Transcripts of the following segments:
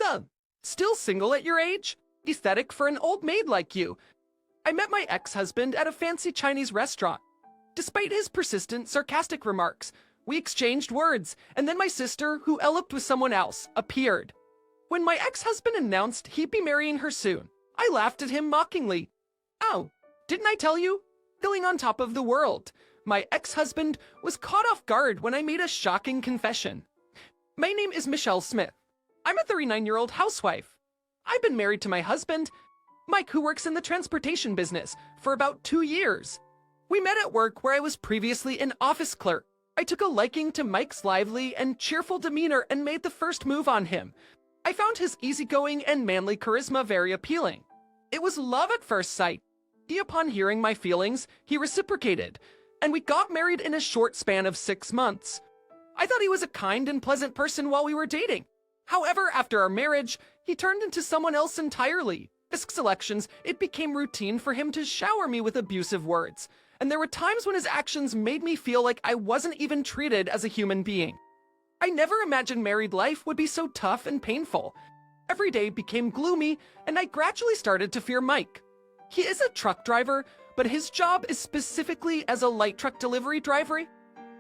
the still single at your age? Aesthetic for an old maid like you. I met my ex-husband at a fancy Chinese restaurant. Despite his persistent, sarcastic remarks, we exchanged words, and then my sister, who eloped with someone else, appeared. When my ex-husband announced he'd be marrying her soon, I laughed at him mockingly. Oh, didn't I tell you? Feeling on top of the world. My ex-husband was caught off guard when I made a shocking confession. My name is Michelle Smith. I'm a 39-year-old housewife. I've been married to my husband, Mike, who works in the transportation business, for about 2 years. We met at work where I was previously an office clerk. I took a liking to Mike's lively and cheerful demeanor and made the first move on him. I found his easygoing and manly charisma very appealing. It was love at first sight. Upon hearing my feelings, he reciprocated, and we got married in a short span of 6 months. I thought he was a kind and pleasant person while we were dating. However, after our marriage, he turned into someone else entirely. At selections, it became routine for him to shower me with abusive words, and there were times when his actions made me feel like I wasn't even treated as a human being. I never imagined married life would be so tough and painful. Every day became gloomy, and I gradually started to fear Mike. He is a truck driver, but his job is specifically as a light truck delivery driver.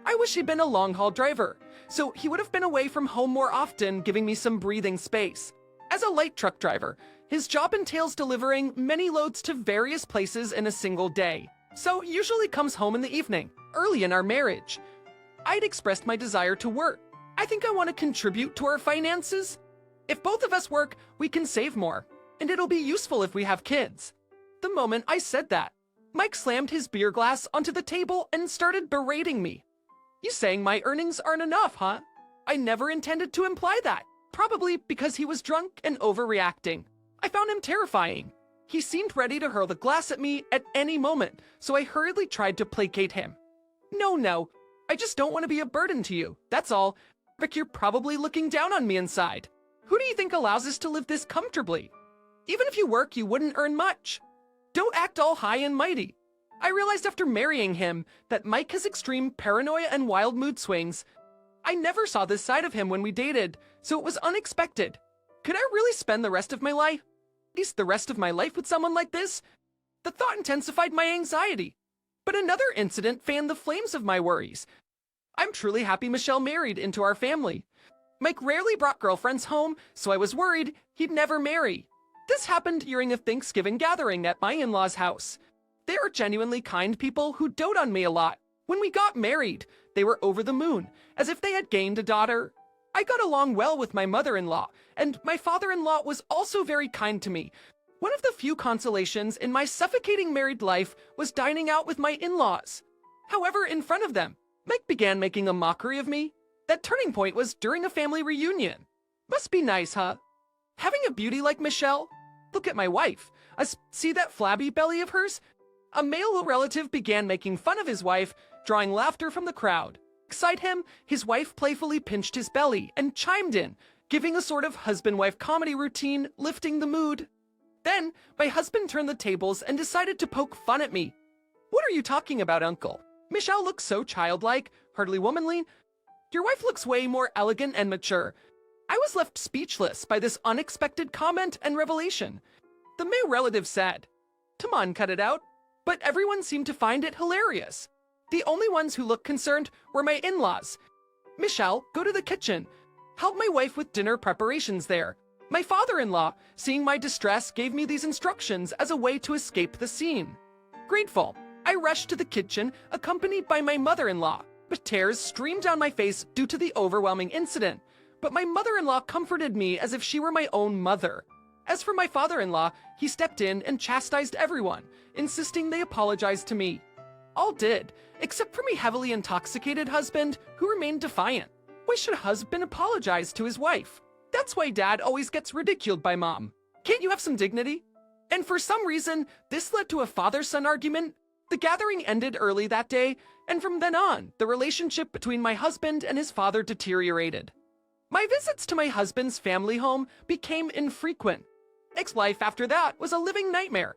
I wish he'd been a long-haul driver, so he would have been away from home more often, giving me some breathing space. As a light truck driver, his job entails delivering many loads to various places in a single day, so he usually comes home in the evening, early in our marriage. I'd expressed my desire to work. I think I want to contribute to our finances. If both of us work, we can save more, and it'll be useful if we have kids. The moment I said that, Mike slammed his beer glass onto the table and started berating me. You saying my earnings aren't enough, huh? I never intended to imply that, probably because he was drunk and overreacting. I found him terrifying. He seemed ready to hurl the glass at me at any moment, so I hurriedly tried to placate him. No, I just don't want to be a burden to you, that's all. Rick, you're probably looking down on me inside. Who do you think allows us to live this comfortably? Even if you work, you wouldn't earn much. Don't act all high and mighty. I realized after marrying him that Mike has extreme paranoia and wild mood swings. I never saw this side of him when we dated, so it was unexpected. Could I really spend the rest of my life? At least the rest of my life with someone like this? The thought intensified my anxiety. But another incident fanned the flames of my worries. I'm truly happy Michelle married into our family. Mike rarely brought girlfriends home, so I was worried he'd never marry. This happened during a Thanksgiving gathering at my in-laws' house. They are genuinely kind people who dote on me a lot. When we got married, they were over the moon, as if they had gained a daughter. I got along well with my mother-in-law, and my father-in-law was also very kind to me. One of the few consolations in my suffocating married life was dining out with my in-laws. However, in front of them, Mike began making a mockery of me. That turning point was during a family reunion. Must be nice, huh? Having a beauty like Michelle? Look at my wife. See that flabby belly of hers? A male relative began making fun of his wife, drawing laughter from the crowd. Beside him, his wife playfully pinched his belly and chimed in, giving a sort of husband-wife comedy routine, lifting the mood. Then, my husband turned the tables and decided to poke fun at me. What are you talking about, uncle? Michelle looks so childlike, hardly womanly. Your wife looks way more elegant and mature. I was left speechless by this unexpected comment and revelation. The male relative said, "Come on, cut it out." But everyone seemed to find it hilarious. The only ones who looked concerned were my in-laws. Michelle, go to the kitchen. Help my wife with dinner preparations there. My father-in-law, seeing my distress, gave me these instructions as a way to escape the scene. Grateful, I rushed to the kitchen, accompanied by my mother-in-law. But tears streamed down my face due to the overwhelming incident. But my mother-in-law comforted me as if she were my own mother. As for my father-in-law, he stepped in and chastised everyone, insisting they apologize to me. All did, except for my heavily intoxicated husband, who remained defiant. Why should a husband apologize to his wife? That's why dad always gets ridiculed by mom. Can't you have some dignity? And for some reason, this led to a father-son argument. The gathering ended early that day, and from then on, the relationship between my husband and his father deteriorated. My visits to my husband's family home became infrequent. Ex-life after that was a living nightmare.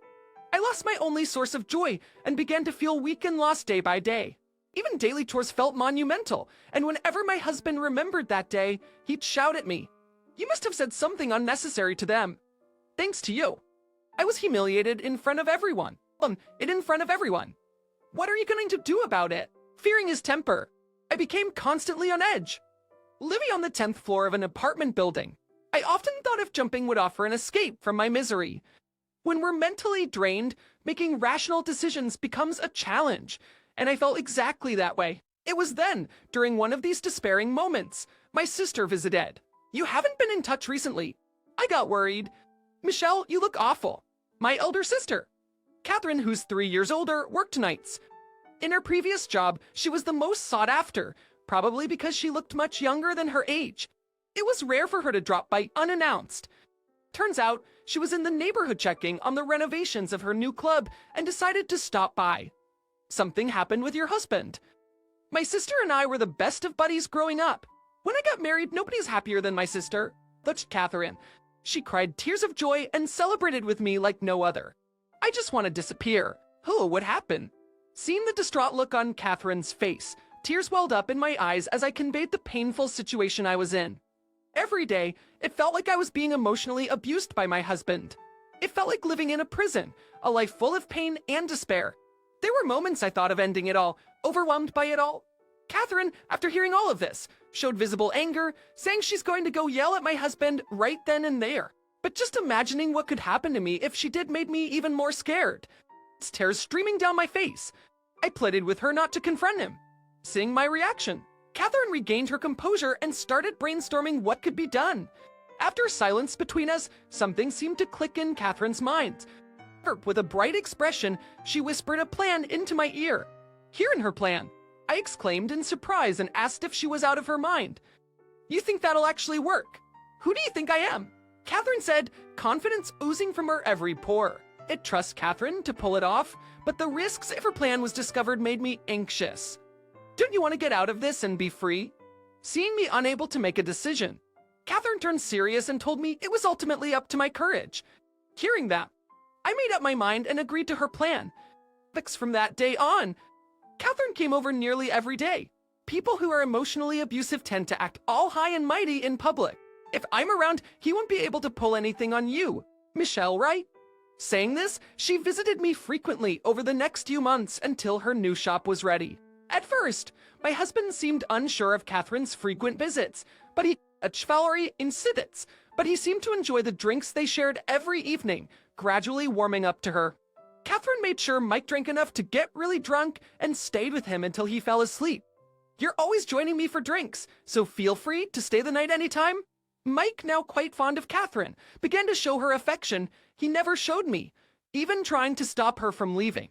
I lost my only source of joy and began to feel weak and lost day by day. Even daily chores felt monumental, and whenever my husband remembered that day, he'd shout at me. You must have said something unnecessary to them. Thanks to you. I was humiliated in front of everyone. In front of everyone. What are you going to do about it? Fearing his temper, I became constantly on edge. Living on the 10th floor of an apartment building, I often thought if jumping would offer an escape from my misery. When we're mentally drained, making rational decisions becomes a challenge, and I felt exactly that way. It was then, during one of these despairing moments, my sister visited. You haven't been in touch recently. I got worried. Michelle, you look awful. My elder sister. Catherine, who's 3 years older, worked nights. In her previous job, she was the most sought after, probably because she looked much younger than her age. It was rare for her to drop by unannounced. Turns out, she was in the neighborhood checking on the renovations of her new club and decided to stop by. Something happened with your husband. My sister and I were the best of buddies growing up. When I got married, nobody's happier than my sister. That's Catherine. She cried tears of joy and celebrated with me like no other. I just want to disappear. Oh, what happened? Seeing the distraught look on Catherine's face, tears welled up in my eyes as I conveyed the painful situation I was in. Every day, it felt like I was being emotionally abused by my husband. It felt like living in a prison, a life full of pain and despair. There were moments I thought of ending it all, overwhelmed by it all. Catherine, after hearing all of this, showed visible anger, saying she's going to go yell at my husband right then and there. But just imagining what could happen to me if she did made me even more scared. Tears streaming down my face. I pleaded with her not to confront him. Seeing my reaction, Catherine regained her composure and started brainstorming what could be done. After silence between us, something seemed to click in Catherine's mind. With a bright expression, she whispered a plan into my ear. Hearing her plan, I exclaimed in surprise and asked if she was out of her mind. You think that'll actually work? Who do you think I am? Catherine said, confidence oozing from her every pore. It trusts Catherine to pull it off, but the risks if her plan was discovered made me anxious. Don't you want to get out of this and be free? Seeing me unable to make a decision, Catherine turned serious and told me it was ultimately up to my courage. Hearing that, I made up my mind and agreed to her plan. From that day on, Catherine came over nearly every day. People who are emotionally abusive tend to act all high and mighty in public. If I'm around, he won't be able to pull anything on you. Michelle, right? Saying this, she visited me frequently over the next few months until her new shop was ready. At first, my husband seemed unsure of Catherine's frequent visits, but he seemed to enjoy the drinks they shared every evening, gradually warming up to her. Catherine made sure Mike drank enough to get really drunk and stayed with him until he fell asleep. You're always joining me for drinks, so feel free to stay the night anytime. Mike, now quite fond of Catherine, began to show her affection he never showed me, even trying to stop her from leaving.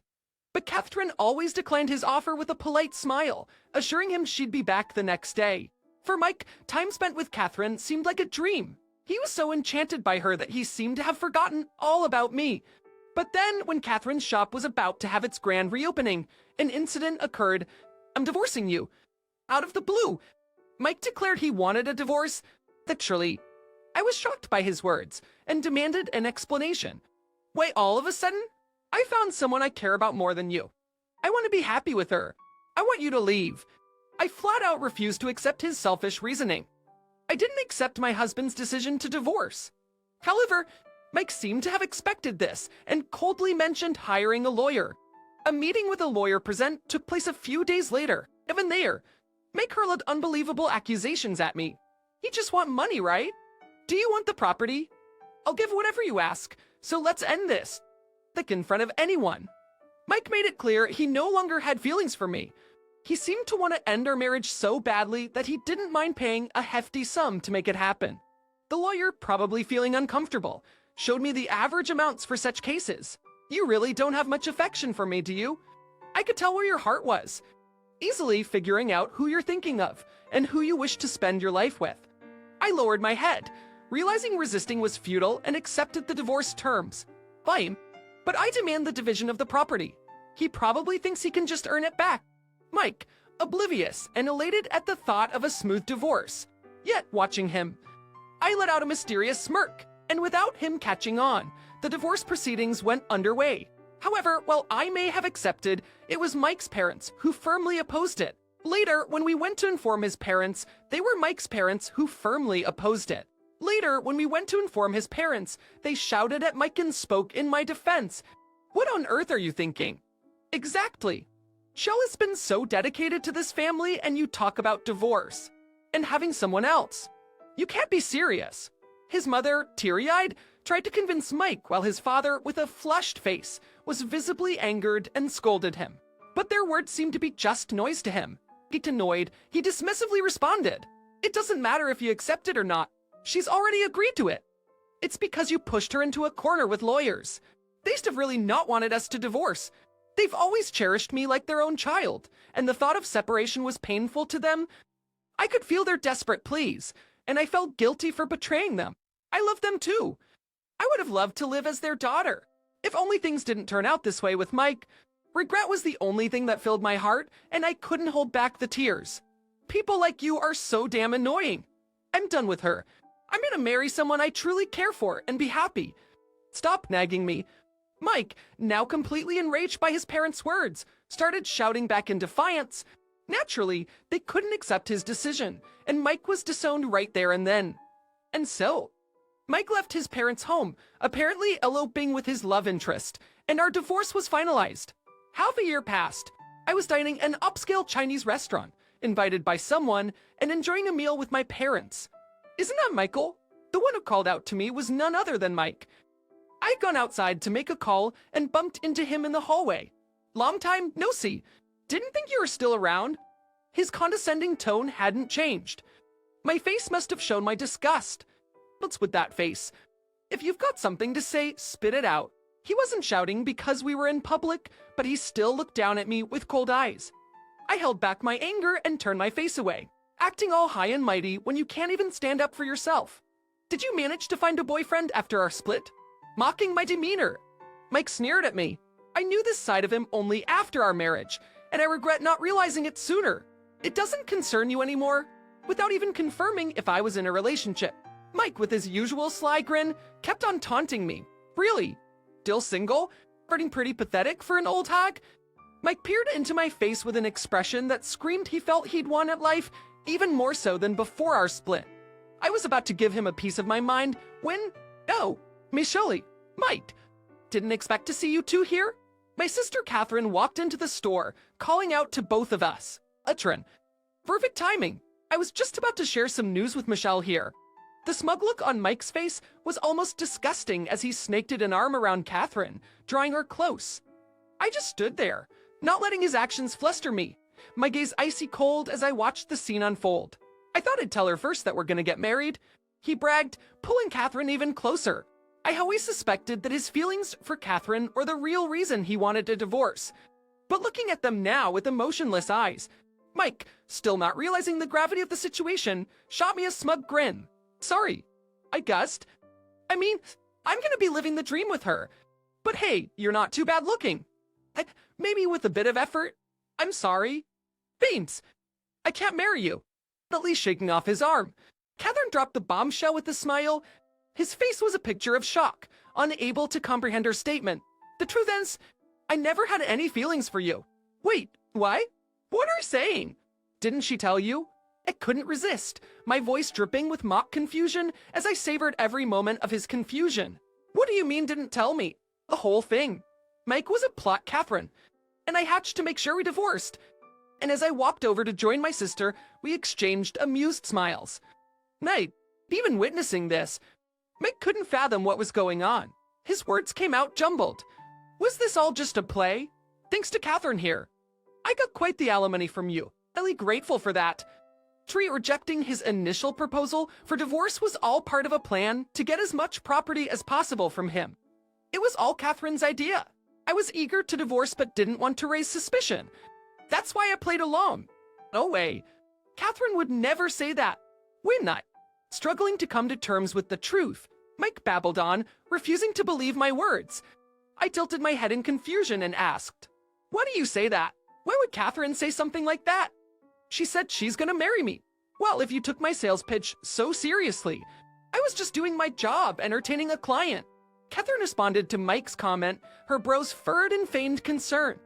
But Catherine always declined his offer with a polite smile, assuring him she'd be back the next day. For Mike, time spent with Catherine seemed like a dream. He was so enchanted by her that he seemed to have forgotten all about me. But then, when Catherine's shop was about to have its grand reopening, an incident occurred. I'm divorcing you. Out of the blue, Mike declared he wanted a divorce. Literally. I was shocked by his words and demanded an explanation. Why, all of a sudden, I found someone I care about more than you. I want to be happy with her. I want you to leave. I flat out refused to accept his selfish reasoning. I didn't accept my husband's decision to divorce. However, Mike seemed to have expected this and coldly mentioned hiring a lawyer. A meeting with a lawyer took place a few days later. Even there, Mike hurled unbelievable accusations at me. You just want money, right? Do you want the property? I'll give whatever you ask, so let's end this. In front of anyone. Mike made it clear he no longer had feelings for me. He seemed to want to end our marriage so badly that he didn't mind paying a hefty sum to make it happen. The lawyer, probably feeling uncomfortable, showed me the average amounts for such cases. You really don't have much affection for me, do you? I could tell where your heart was, easily figuring out who you're thinking of and who you wish to spend your life with. I lowered my head, realizing resisting was futile, and accepted the divorce terms. Fine, but I demand the division of the property. He probably thinks he can just earn it back. Mike, oblivious and elated at the thought of a smooth divorce. Yet, watching him, I let out a mysterious smirk, and without him catching on, the divorce proceedings went underway. However, while I may have accepted, it was Mike's parents who firmly opposed it. Later, when we went to inform his parents, they were Mike's parents who firmly opposed it. Later, when we went to inform his parents, they shouted at Mike and spoke in my defense. What on earth are you thinking? Exactly. Shell has been so dedicated to this family, and you talk about divorce and having someone else. You can't be serious. His mother, teary-eyed, tried to convince Mike, while his father, with a flushed face, was visibly angered and scolded him. But their words seemed to be just noise to him. Annoyed, he dismissively responded, "It doesn't matter if you accept it or not. She's already agreed to it. It's because you pushed her into a corner with lawyers. They have really not wanted us to divorce. They've always cherished me like their own child, and the thought of separation was painful to them. I could feel their desperate pleas, and I felt guilty for betraying them. I love them too. I would have loved to live as their daughter. If only things didn't turn out this way with Mike. Regret was the only thing that filled my heart, and I couldn't hold back the tears. People like you are so damn annoying. I'm done with her. I'm gonna marry someone I truly care for and be happy. Stop nagging me." Mike, now completely enraged by his parents' words, started shouting back in defiance. Naturally, they couldn't accept his decision, and Mike was disowned right there and then. And so, Mike left his parents' home, apparently eloping with his love interest, and our divorce was finalized. Half a year passed. I was dining at an upscale Chinese restaurant, invited by someone, and enjoying a meal with my parents. Isn't that Michael? The one who called out to me was none other than Mike. I'd gone outside to make a call and bumped into him in the hallway. "Long time no see. Didn't think you were still around." His condescending tone hadn't changed. My face must have shown my disgust. What's with that face? If you've got something to say, spit it out. He wasn't shouting because we were in public, but he still looked down at me with cold eyes. I held back my anger and turned my face away, acting all high and mighty when you can't even stand up for yourself. "Did you manage to find a boyfriend after our split?" Mocking my demeanor. Mike sneered at me. I knew this side of him only after our marriage, and I regret not realizing it sooner. "It doesn't concern you anymore?" Without even confirming if I was in a relationship, Mike, with his usual sly grin, kept on taunting me. "Really? Still single? Starting pretty pathetic for an old hag?" Mike peered into my face with an expression that screamed he felt he'd won at life, even more so than before our split. I was about to give him a piece of my mind when, "Oh, Miss Shelley, Mike, didn't expect to see you two here." My sister Catherine walked into the store, calling out to both of us. "Utrin. Perfect timing. I was just about to share some news with Michelle here." The smug look on Mike's face was almost disgusting as he snaked an arm around Catherine, drawing her close. I just stood there, not letting his actions fluster me, my gaze icy cold as I watched the scene unfold. I thought I'd tell her first that we're gonna get married. He bragged, pulling Catherine even closer. I always suspected that his feelings for Catherine were the real reason he wanted a divorce. But looking at them now with emotionless eyes, Mike, still not realizing the gravity of the situation, shot me a smug grin. "Sorry," I guessed. "I mean, I'm gonna be living the dream with her. But hey, you're not too bad looking. Maybe with a bit of effort. I'm sorry. Beans, I can't marry you." At least shaking off his arm. Catherine dropped the bombshell with a smile. His face was a picture of shock, unable to comprehend her statement. "The truth is, I never had any feelings for you." "Wait, what? What are you saying? Didn't she tell you?" I couldn't resist, my voice dripping with mock confusion as I savored every moment of his confusion. "What do you mean didn't tell me?" "The whole thing. Mike was a plot, Catherine, and I hatched to make sure we divorced." And as I walked over to join my sister, we exchanged amused smiles. Night, even witnessing this, Mike couldn't fathom what was going on. His words came out jumbled. Was this all just a play? Thanks to Catherine here. I got quite the alimony from you. Really grateful for that. Tree rejecting his initial proposal for divorce was all part of a plan to get as much property as possible from him. It was all Catherine's idea. I was eager to divorce but didn't want to raise suspicion. That's why I played along. No way. Catherine would never say that. Wouldn't I? Struggling to come to terms with the truth, Mike babbled on, refusing to believe my words. I tilted my head in confusion and asked, "Why do you say that? Why would Catherine say something like that?" "She said she's gonna marry me." "Well, if you took my sales pitch so seriously, I was just doing my job, entertaining a client." Catherine responded to Mike's comment, her brows furrowed in feigned concern.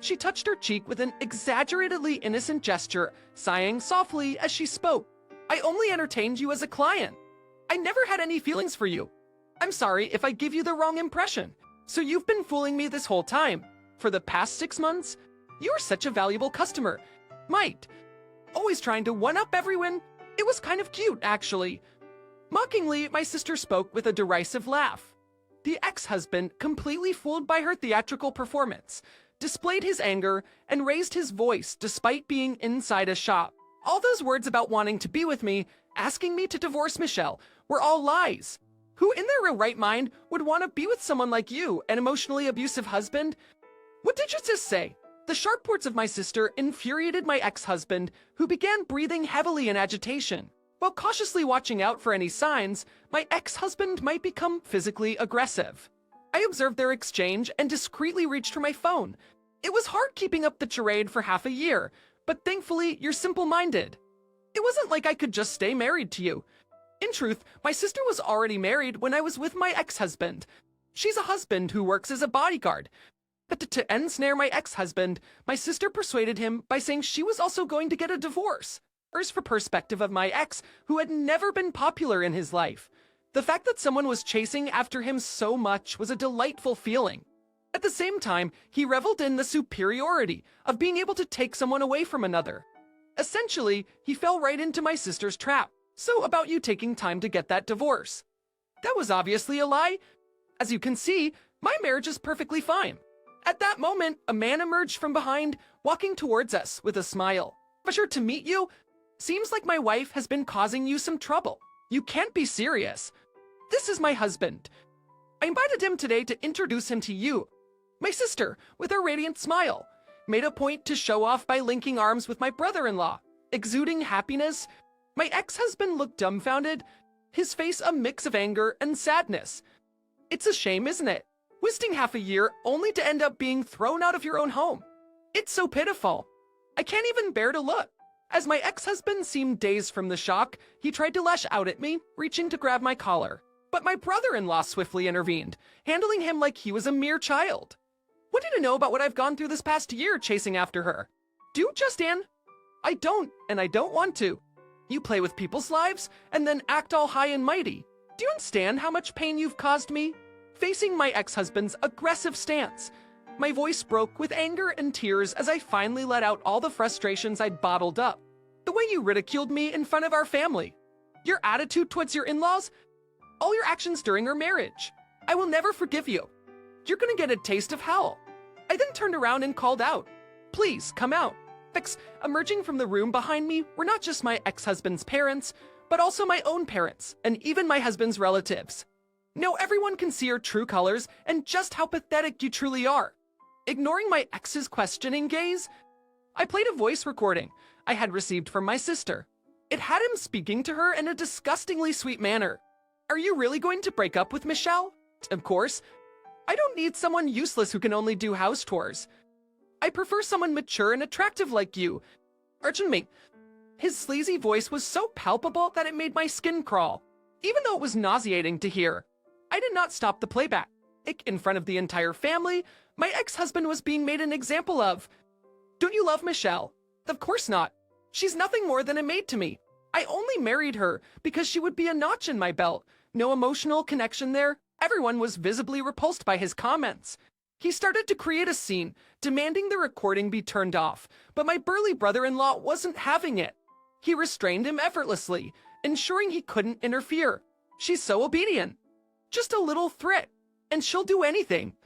She touched her cheek with an exaggeratedly innocent gesture, sighing softly as she spoke. "I only entertained you as a client. I never had any feelings for you. I'm sorry if I give you the wrong impression. So you've been fooling me this whole time. For the past 6 months? You're such a valuable customer. Might. Always trying to one-up everyone. It was kind of cute, actually. Mockingly, my sister spoke with a derisive laugh. The ex-husband, completely fooled by her theatrical performance, displayed his anger and raised his voice despite being inside a shop. All those words about wanting to be with me, asking me to divorce Michelle, were all lies. Who in their right mind would want to be with someone like you, an emotionally abusive husband? What did you just say? The sharp words of my sister infuriated my ex-husband, who began breathing heavily in agitation. While cautiously watching out for any signs, my ex-husband might become physically aggressive. I observed their exchange and discreetly reached for my phone. It was hard keeping up the charade for half a year, but thankfully you're simple-minded. It wasn't like I could just stay married to you. In truth, my sister was already married when I was with my ex-husband. She's a husband who works as a bodyguard. But to ensnare my ex-husband, my sister persuaded him by saying she was also going to get a divorce. Hers for perspective of my ex, who had never been popular in his life. The fact that someone was chasing after him so much was a delightful feeling. At the same time, he reveled in the superiority of being able to take someone away from another. Essentially, he fell right into my sister's trap. So about you taking time to get that divorce. That was obviously a lie. As you can see, my marriage is perfectly fine. At that moment, a man emerged from behind, walking towards us with a smile. Pleasure to meet you. Seems like my wife has been causing you some trouble. You can't be serious. This is my husband. I invited him today to introduce him to you. My sister, with her radiant smile, made a point to show off by linking arms with my brother-in-law, exuding happiness. My ex-husband looked dumbfounded, his face a mix of anger and sadness. It's a shame, isn't it? Wasting half a year only to end up being thrown out of your own home. It's so pitiful. I can't even bear to look. As my ex-husband seemed dazed from the shock, he tried to lash out at me, reaching to grab my collar. But my brother-in-law swiftly intervened, handling him like he was a mere child. What do you know about what I've gone through this past year chasing after her? Do you, Justin? I don't, and I don't want to. You play with people's lives, and then act all high and mighty. Do you understand how much pain you've caused me? Facing my ex-husband's aggressive stance, my voice broke with anger and tears as I finally let out all the frustrations I'd bottled up. The way you ridiculed me in front of our family. Your attitude towards your in-laws. All your actions during our marriage. I will never forgive you. You're gonna get a taste of hell. I then turned around and called out, "Please, come out." Emerging from the room behind me were not just my ex-husband's parents, but also my own parents, and even my husband's relatives. No, everyone can see your true colors and just how pathetic you truly are. Ignoring my ex's questioning gaze, I played a voice recording I had received from my sister. It had him speaking to her in a disgustingly sweet manner. Are you really going to break up with Michelle? Of course. I don't need someone useless who can only do house chores. I prefer someone mature and attractive like you. Urgent me. His sleazy voice was so palpable that it made my skin crawl, even though it was nauseating to hear. I did not stop the playback. In front of the entire family, my ex-husband was being made an example of. Don't you love Michelle? Of course not. She's nothing more than a maid to me. I only married her because she would be a notch in my belt. No emotional connection there. Everyone was visibly repulsed by his comments. He started to create a scene, demanding the recording be turned off, but my burly brother-in-law wasn't having it. He restrained him effortlessly, ensuring he couldn't interfere. She's so obedient. Just a little threat, and she'll do anything.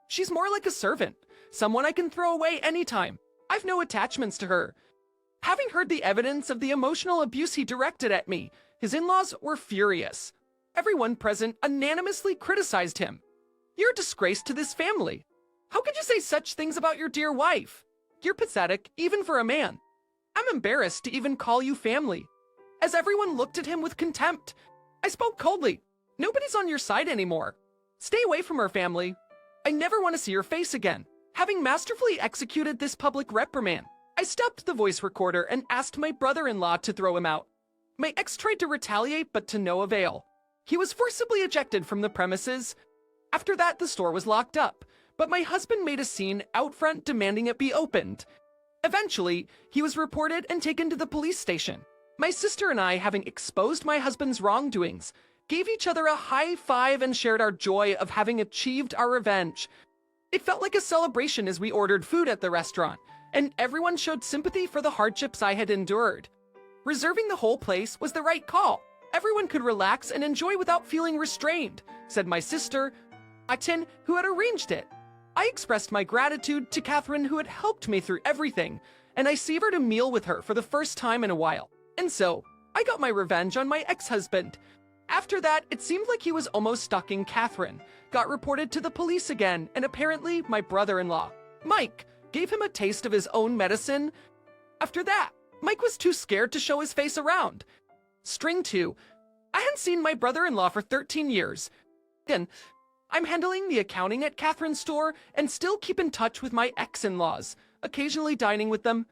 She's more like a servant, someone I can throw away anytime. I've no attachments to her. Having heard the evidence of the emotional abuse he directed at me, his in-laws were furious. Everyone present unanimously criticized him. You're a disgrace to this family. How could you say such things about your dear wife? You're pathetic, even for a man. I'm embarrassed to even call you family. As everyone looked at him with contempt, I spoke coldly. Nobody's on your side anymore. Stay away from her family. I never want to see her face again. Having masterfully executed this public reprimand, I stopped the voice recorder and asked my brother-in-law to throw him out. My ex tried to retaliate, but to no avail. He was forcibly ejected from the premises. After that, the store was locked up, but my husband made a scene out front demanding it be opened. Eventually, he was reported and taken to the police station. My sister and I, having exposed my husband's wrongdoings, gave each other a high five and shared our joy of having achieved our revenge. It felt like a celebration as we ordered food at the restaurant, and everyone showed sympathy for the hardships I had endured. Reserving the whole place was the right call. Everyone could relax and enjoy without feeling restrained, said my sister, Atin, who had arranged it. I expressed my gratitude to Catherine, who had helped me through everything, and I savored a meal with her for the first time in a while. And so, I got my revenge on my ex-husband. After that, it seemed like he was almost stalking Catherine, got reported to the police again, and apparently my brother-in-law, Mike, gave him a taste of his own medicine. After that, Mike was too scared to show his face around. String 2. I hadn't seen my brother-in-law for 13 years. Again, I'm handling the accounting at Catherine's store and still keep in touch with my ex-in-laws, occasionally dining with them.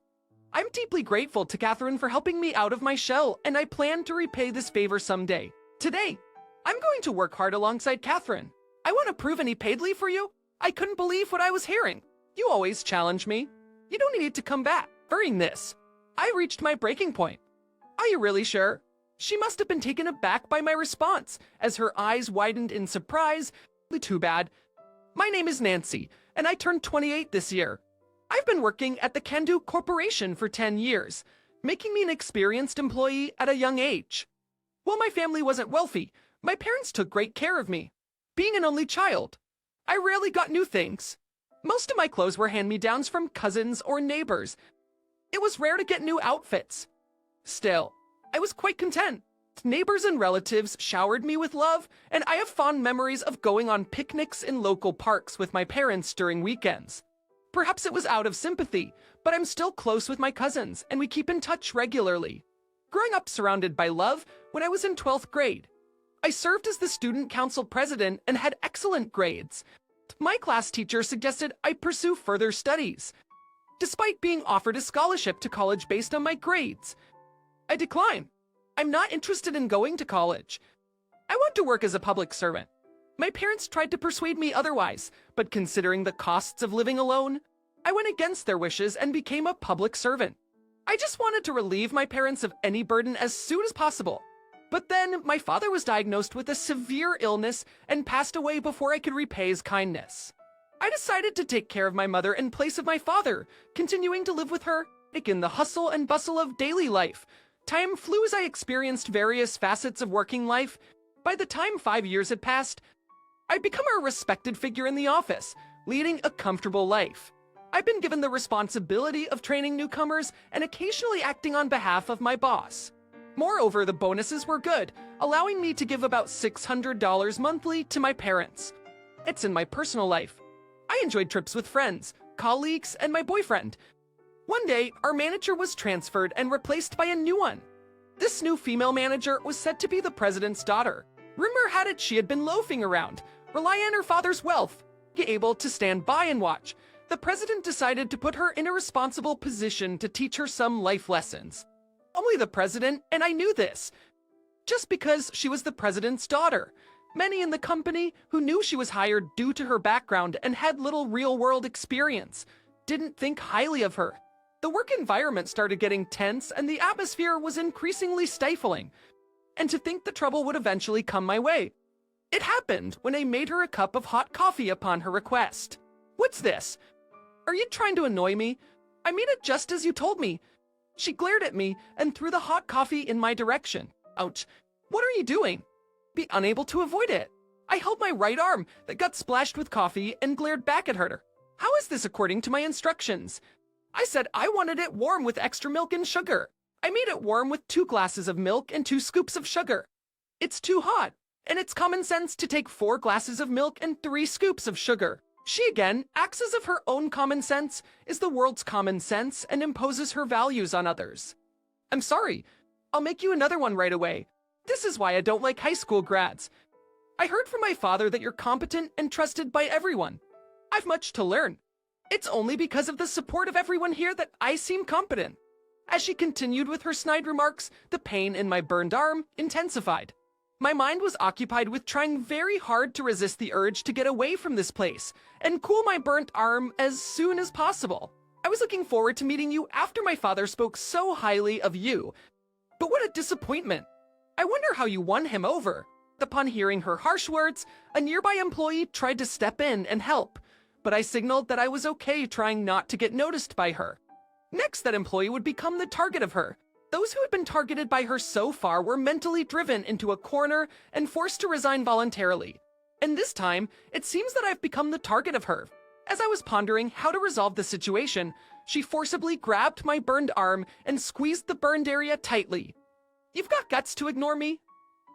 I'm deeply grateful to Catherine for helping me out of my shell, and I plan to repay this favor someday. Today, I'm going to work hard alongside Catherine. I want to prove any paid leave for you. I couldn't believe what I was hearing. You always challenge me. You don't need to come back. During this, I reached my breaking point. Are you really sure? She must have been taken aback by my response, as her eyes widened in surprise. Too bad. My name is Nancy, and I turned 28 this year. I've been working at the Can-Do Corporation for 10 years, making me an experienced employee at a young age. While my family wasn't wealthy, my parents took great care of me. Being an only child, I rarely got new things. Most of my clothes were hand-me-downs from cousins or neighbors. It was rare to get new outfits. Still, I was quite content. Neighbors and relatives showered me with love, and I have fond memories of going on picnics in local parks with my parents during weekends. Perhaps it was out of sympathy, but I'm still close with my cousins, and we keep in touch regularly. Growing up surrounded by love, when I was in 12th grade, I served as the student council president and had excellent grades. My class teacher suggested I pursue further studies, despite being offered a scholarship to college based on my grades. I declined. I'm not interested in going to college. I want to work as a public servant. My parents tried to persuade me otherwise, but considering the costs of living alone, I went against their wishes and became a public servant. I just wanted to relieve my parents of any burden as soon as possible. But then my father was diagnosed with a severe illness and passed away before I could repay his kindness. I decided to take care of my mother in place of my father, continuing to live with her, in the hustle and bustle of daily life. Time flew as I experienced various facets of working life. By the time 5 years had passed, I'd become a respected figure in the office, leading a comfortable life. I've been given the responsibility of training newcomers and occasionally acting on behalf of my boss. Moreover, the bonuses were good, allowing me to give about $600 monthly to my parents. It's in my personal life. I enjoyed trips with friends, colleagues, and my boyfriend. One day, our manager was transferred and replaced by a new one. This new female manager was said to be the president's daughter. Rumor had it she had been loafing around, relying on her father's wealth, able to stand by and watch. The president decided to put her in a responsible position to teach her some life lessons. Only the president, and I knew this, just because she was the president's daughter. Many in the company who knew she was hired due to her background and had little real-world experience didn't think highly of her. The work environment started getting tense and the atmosphere was increasingly stifling. And to think the trouble would eventually come my way. It happened when I made her a cup of hot coffee upon her request. What's this? Are you trying to annoy me? I made it just as you told me. She glared at me and threw the hot coffee in my direction. Ouch. What are you doing? Be unable to avoid it. I held my right arm that got splashed with coffee and glared back at her. How is this according to my instructions? I said I wanted it warm with extra milk and sugar. I made it warm with 2 glasses of milk and 2 scoops of sugar. It's too hot, and it's common sense to take 4 glasses of milk and 3 scoops of sugar. She again acts as if her own common sense is the world's common sense and imposes her values on others. I'm sorry. I'll make you another one right away. This is why I don't like high school grads. I heard from my father that you're competent and trusted by everyone. I've much to learn. It's only because of the support of everyone here that I seem competent. As she continued with her snide remarks, the pain in my burned arm intensified. My mind was occupied with trying very hard to resist the urge to get away from this place and cool my burnt arm as soon as possible. I was looking forward to meeting you after my father spoke so highly of you. But what a disappointment. I wonder how you won him over. Upon hearing her harsh words, a nearby employee tried to step in and help, but I signaled that I was okay trying not to get noticed by her. Next, that employee would become the target of her. Those who had been targeted by her so far were mentally driven into a corner and forced to resign voluntarily. And this time, it seems that I've become the target of her. As I was pondering how to resolve the situation, she forcibly grabbed my burned arm and squeezed the burned area tightly. "You've got guts to ignore me?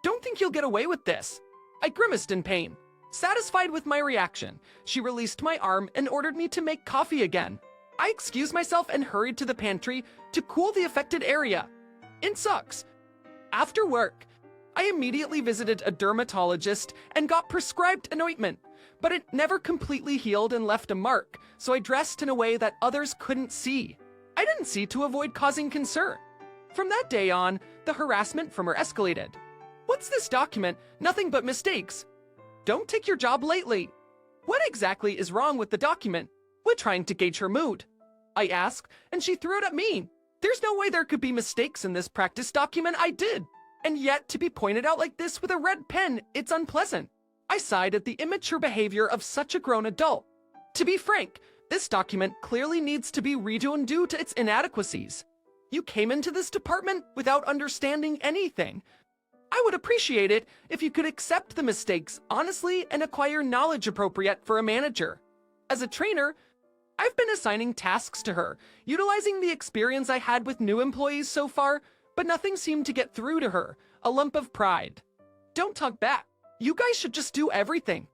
Don't think you'll get away with this." I grimaced in pain. Satisfied with my reaction, she released my arm and ordered me to make coffee again. I excused myself and hurried to the pantry to cool the affected area. It sucks. After work, I immediately visited a dermatologist and got prescribed an ointment, but it never completely healed and left a mark, so I dressed in a way that others couldn't see. I didn't see to avoid causing concern. From that day on, the harassment from her escalated. "What's this document? Nothing but mistakes." "Don't take your job lately." "What exactly is wrong with the document?" We're trying to gauge her mood. I asked, and she threw it at me. "There's no way there could be mistakes in this practice document I did. And yet, to be pointed out like this with a red pen, it's unpleasant." I sighed at the immature behavior of such a grown adult. To be frank, this document clearly needs to be redone due to its inadequacies. You came into this department without understanding anything. I would appreciate it if you could accept the mistakes honestly and acquire knowledge appropriate for a manager. As a trainer, I've been assigning tasks to her, utilizing the experience I had with new employees so far, but nothing seemed to get through to her, a lump of pride. "Don't talk back. You guys should just do everything.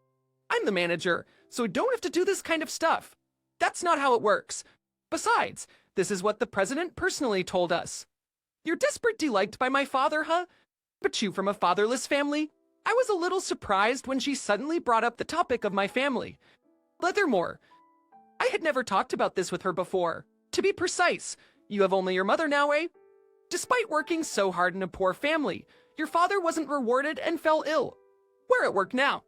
I'm the manager, so I don't have to do this kind of stuff. That's not how it works. Besides, this is what the president personally told us." "You're desperately liked by my father, huh? But you from a fatherless family?" I was a little surprised when she suddenly brought up the topic of my family. Furthermore, I had never talked about this with her before. To be precise, you have only your mother now, eh? Despite working so hard in a poor family, your father wasn't rewarded and fell ill. We're at work now.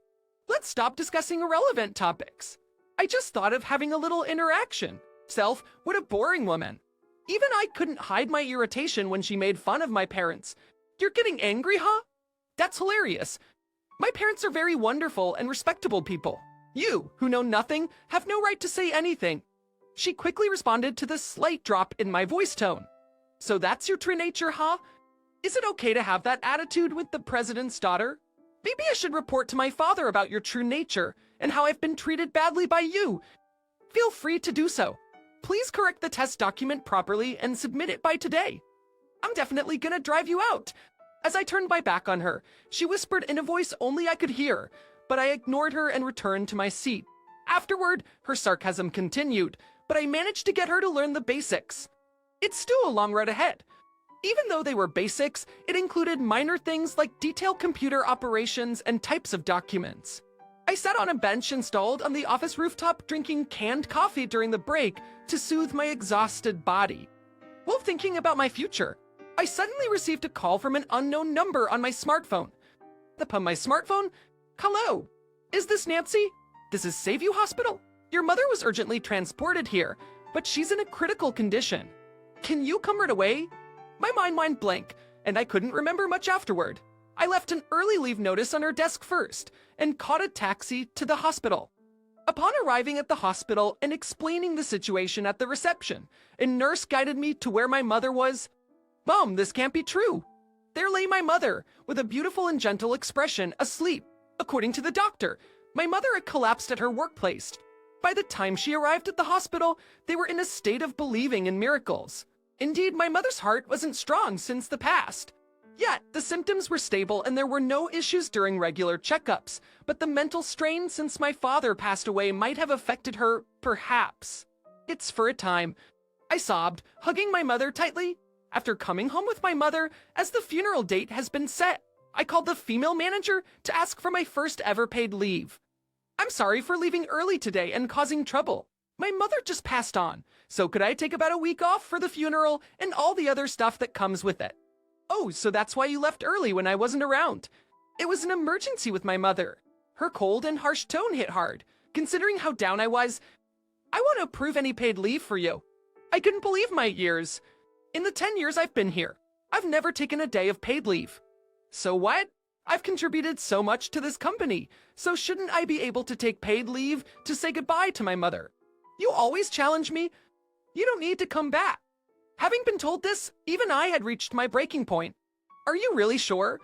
Let's stop discussing irrelevant topics. I just thought of having a little interaction. Self, what a boring woman. Even I couldn't hide my irritation when she made fun of my parents. "You're getting angry, huh? That's hilarious. My parents are very wonderful and respectable people. You, who know nothing, have no right to say anything." She quickly responded to the slight drop in my voice tone. "So that's your true nature, huh? Is it okay to have that attitude with the president's daughter? Maybe I should report to my father about your true nature and how I've been treated badly by you. Feel free to do so. Please correct the test document properly and submit it by today. I'm definitely gonna drive you out." As I turned my back on her, she whispered in a voice only I could hear, but I ignored her and returned to my seat. Afterward, her sarcasm continued, but I managed to get her to learn the basics. It's still a long road ahead. Even though they were basics, it included minor things like detailed computer operations and types of documents. I sat on a bench installed on the office rooftop drinking canned coffee during the break to soothe my exhausted body. While thinking about my future, I suddenly received a call from an unknown number on my smartphone. Upon my smartphone, "Hello, is this Nancy? This is Saveview Hospital. Your mother was urgently transported here, but she's in a critical condition. Can you come right away?" My mind went blank, and I couldn't remember much afterward. I left an early leave notice on her desk first, and caught a taxi to the hospital. Upon arriving at the hospital and explaining the situation at the reception, a nurse guided me to where my mother was. "Mom, this can't be true." There lay my mother, with a beautiful and gentle expression, asleep. According to the doctor, my mother had collapsed at her workplace. By the time she arrived at the hospital, they were in a state of believing in miracles. Indeed, my mother's heart wasn't strong since the past. Yet, the symptoms were stable and there were no issues during regular checkups, but the mental strain since my father passed away might have affected her, perhaps. "It's for a time," I sobbed, hugging my mother tightly. After coming home with my mother, as the funeral date has been set, I called the female manager to ask for my first ever paid leave. "I'm sorry for leaving early today and causing trouble. My mother just passed on, so could I take about a week off for the funeral and all the other stuff that comes with it?" "Oh, so that's why you left early when I wasn't around." "It was an emergency with my mother. Her cold and harsh tone hit hard. Considering how down I was, I want to approve any paid leave for you." I couldn't believe my ears. In the 10 years I've been here, I've never taken a day of paid leave. So what? I've contributed so much to this company, so shouldn't I be able to take paid leave to say goodbye to my mother? You always challenge me. You don't need to come back. Having been told this, even I had reached my breaking point. Are you really sure?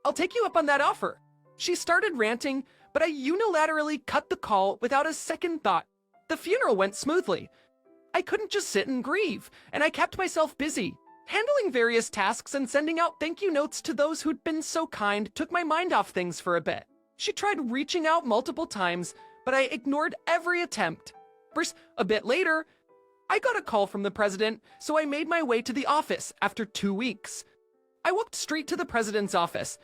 I'll take you up on that offer. She started ranting, but I unilaterally cut the call without a second thought. The funeral went smoothly. I couldn't just sit and grieve, and I kept myself busy. Handling various tasks and sending out thank you notes to those who'd been so kind took my mind off things for a bit. She tried reaching out multiple times, but I ignored every attempt. A bit later, I got a call from the president, so I made my way to the office after 2 weeks. I walked straight to the president's office.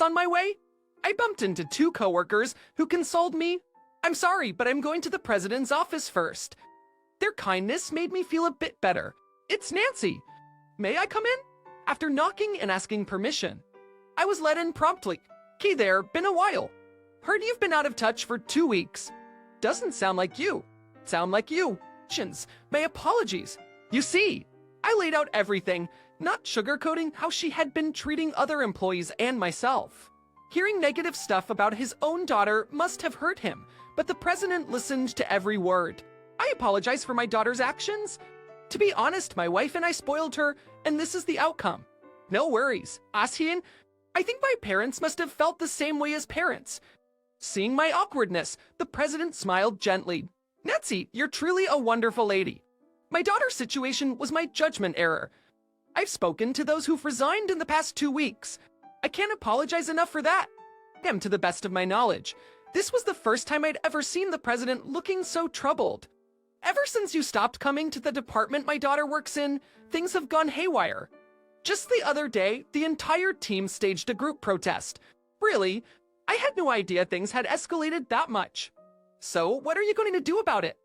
On my way, I bumped into 2 coworkers who consoled me. I'm sorry, but I'm going to the president's office first. Their kindness made me feel a bit better. It's Nancy. May I come in? After knocking and asking permission, I was let in promptly. Key there, been a while. Heard you've been out of touch for 2 weeks. Doesn't sound like you. Sound like you. My apologies. You see, I laid out everything, not sugarcoating how she had been treating other employees and myself. Hearing negative stuff about his own daughter must have hurt him, but the president listened to every word. I apologize for my daughter's actions. To be honest, my wife and I spoiled her, and this is the outcome. No worries. Asien, I think my parents must have felt the same way as parents. Seeing my awkwardness, the president smiled gently. Nancy, you're truly a wonderful lady. My daughter's situation was my judgment error. I've spoken to those who've resigned in the past 2 weeks. I can't apologize enough for that. To the best of my knowledge, this was the first time I'd ever seen the president looking so troubled. Ever since you stopped coming to the department my daughter works in, things have gone haywire. Just the other day, the entire team staged a group protest. Really, I had no idea things had escalated that much. So, what are you going to do about it?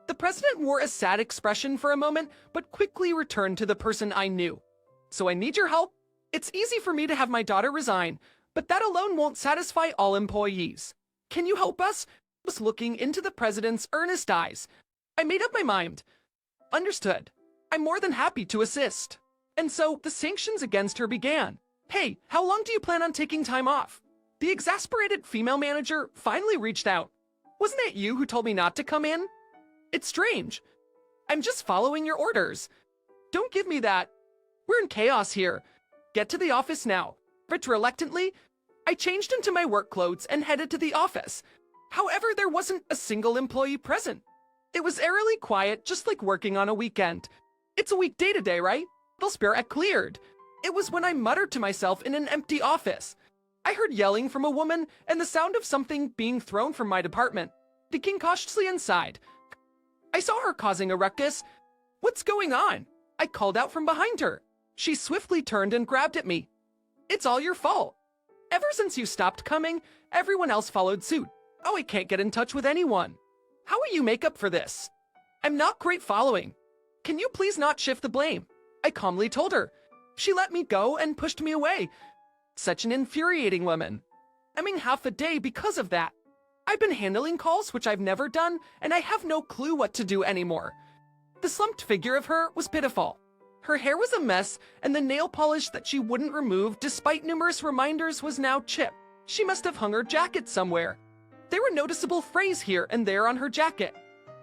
The president wore a sad expression for a moment, but quickly returned to the person I knew. So I need your help. It's easy for me to have my daughter resign, but that alone won't satisfy all employees. Can you help us? I was looking into the president's earnest eyes. I made up my mind. Understood. I'm more than happy to assist. And so the sanctions against her began. Hey, how long do you plan on taking time off? The exasperated female manager finally reached out. Wasn't it you who told me not to come in? It's strange. I'm just following your orders. Don't give me that. We're in chaos here. Get to the office now. Reluctantly, I changed into my work clothes and headed to the office. However, there wasn't a single employee present. It was eerily quiet, just like working on a weekend. It's a weekday today, right? The spirit cleared. It was when I muttered to myself in an empty office. I heard yelling from a woman and the sound of something being thrown from my department. Peeking cautiously inside, I saw her causing a ruckus. What's going on? I called out from behind her. She swiftly turned and grabbed at me. It's all your fault. Ever since you stopped coming, everyone else followed suit. Oh, I can't get in touch with anyone. How will you make up for this? I'm not great following. Can you please not shift the blame? I calmly told her. She let me go and pushed me away. Such an infuriating woman. I mean, half a day because of that. I've been handling calls, which I've never done, and I have no clue what to do anymore. The slumped figure of her was pitiful. Her hair was a mess, and the nail polish that she wouldn't remove despite numerous reminders was now chipped. She must have hung her jacket somewhere. There were noticeable frays here and there on her jacket.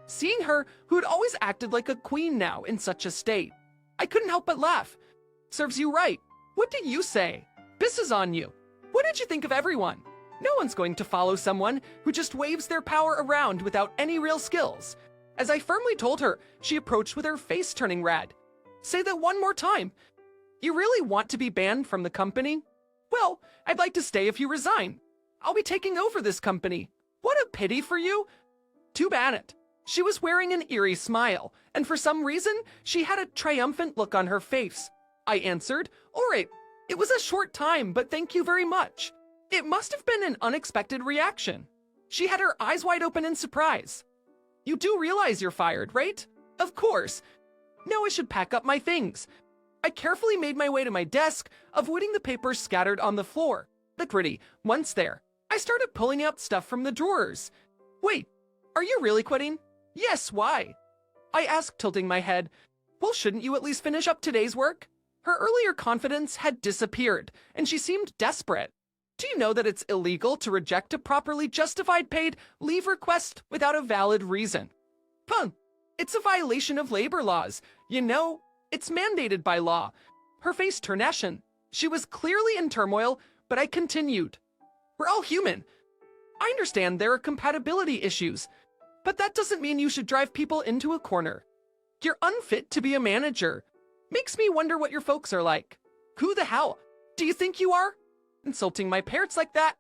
Seeing her, who had always acted like a queen now in such a state, I couldn't help but laugh. Serves you right. What do you say? This is on you. What did you think of everyone? No one's going to follow someone who just waves their power around without any real skills. As I firmly told her, she approached with her face turning red. Say that one more time. You really want to be banned from the company? Well, I'd like to stay if you resign. I'll be taking over this company. What a pity for you. Too bad. She was wearing an eerie smile, and for some reason, she had a triumphant look on her face. I answered, all right, it was a short time, but thank you very much. It must have been an unexpected reaction. She had her eyes wide open in surprise. You do realize you're fired, right? Of course. Now I should pack up my things. I carefully made my way to my desk, avoiding the papers scattered on the floor. Liquidy, once there, I started pulling out stuff from the drawers. Wait, are you really quitting? Yes, why? I asked, tilting my head. Well, shouldn't you at least finish up today's work? Her earlier confidence had disappeared, and she seemed desperate. Do you know that it's illegal to reject a properly justified paid leave request without a valid reason? Huh. It's a violation of labor laws. You know, it's mandated by law. Her face turned ashen. She was clearly in turmoil, but I continued. We're all human. I understand there are compatibility issues, but that doesn't mean you should drive people into a corner. You're unfit to be a manager. Makes me wonder what your folks are like. Who the hell do you think you are? Insulting my parents like that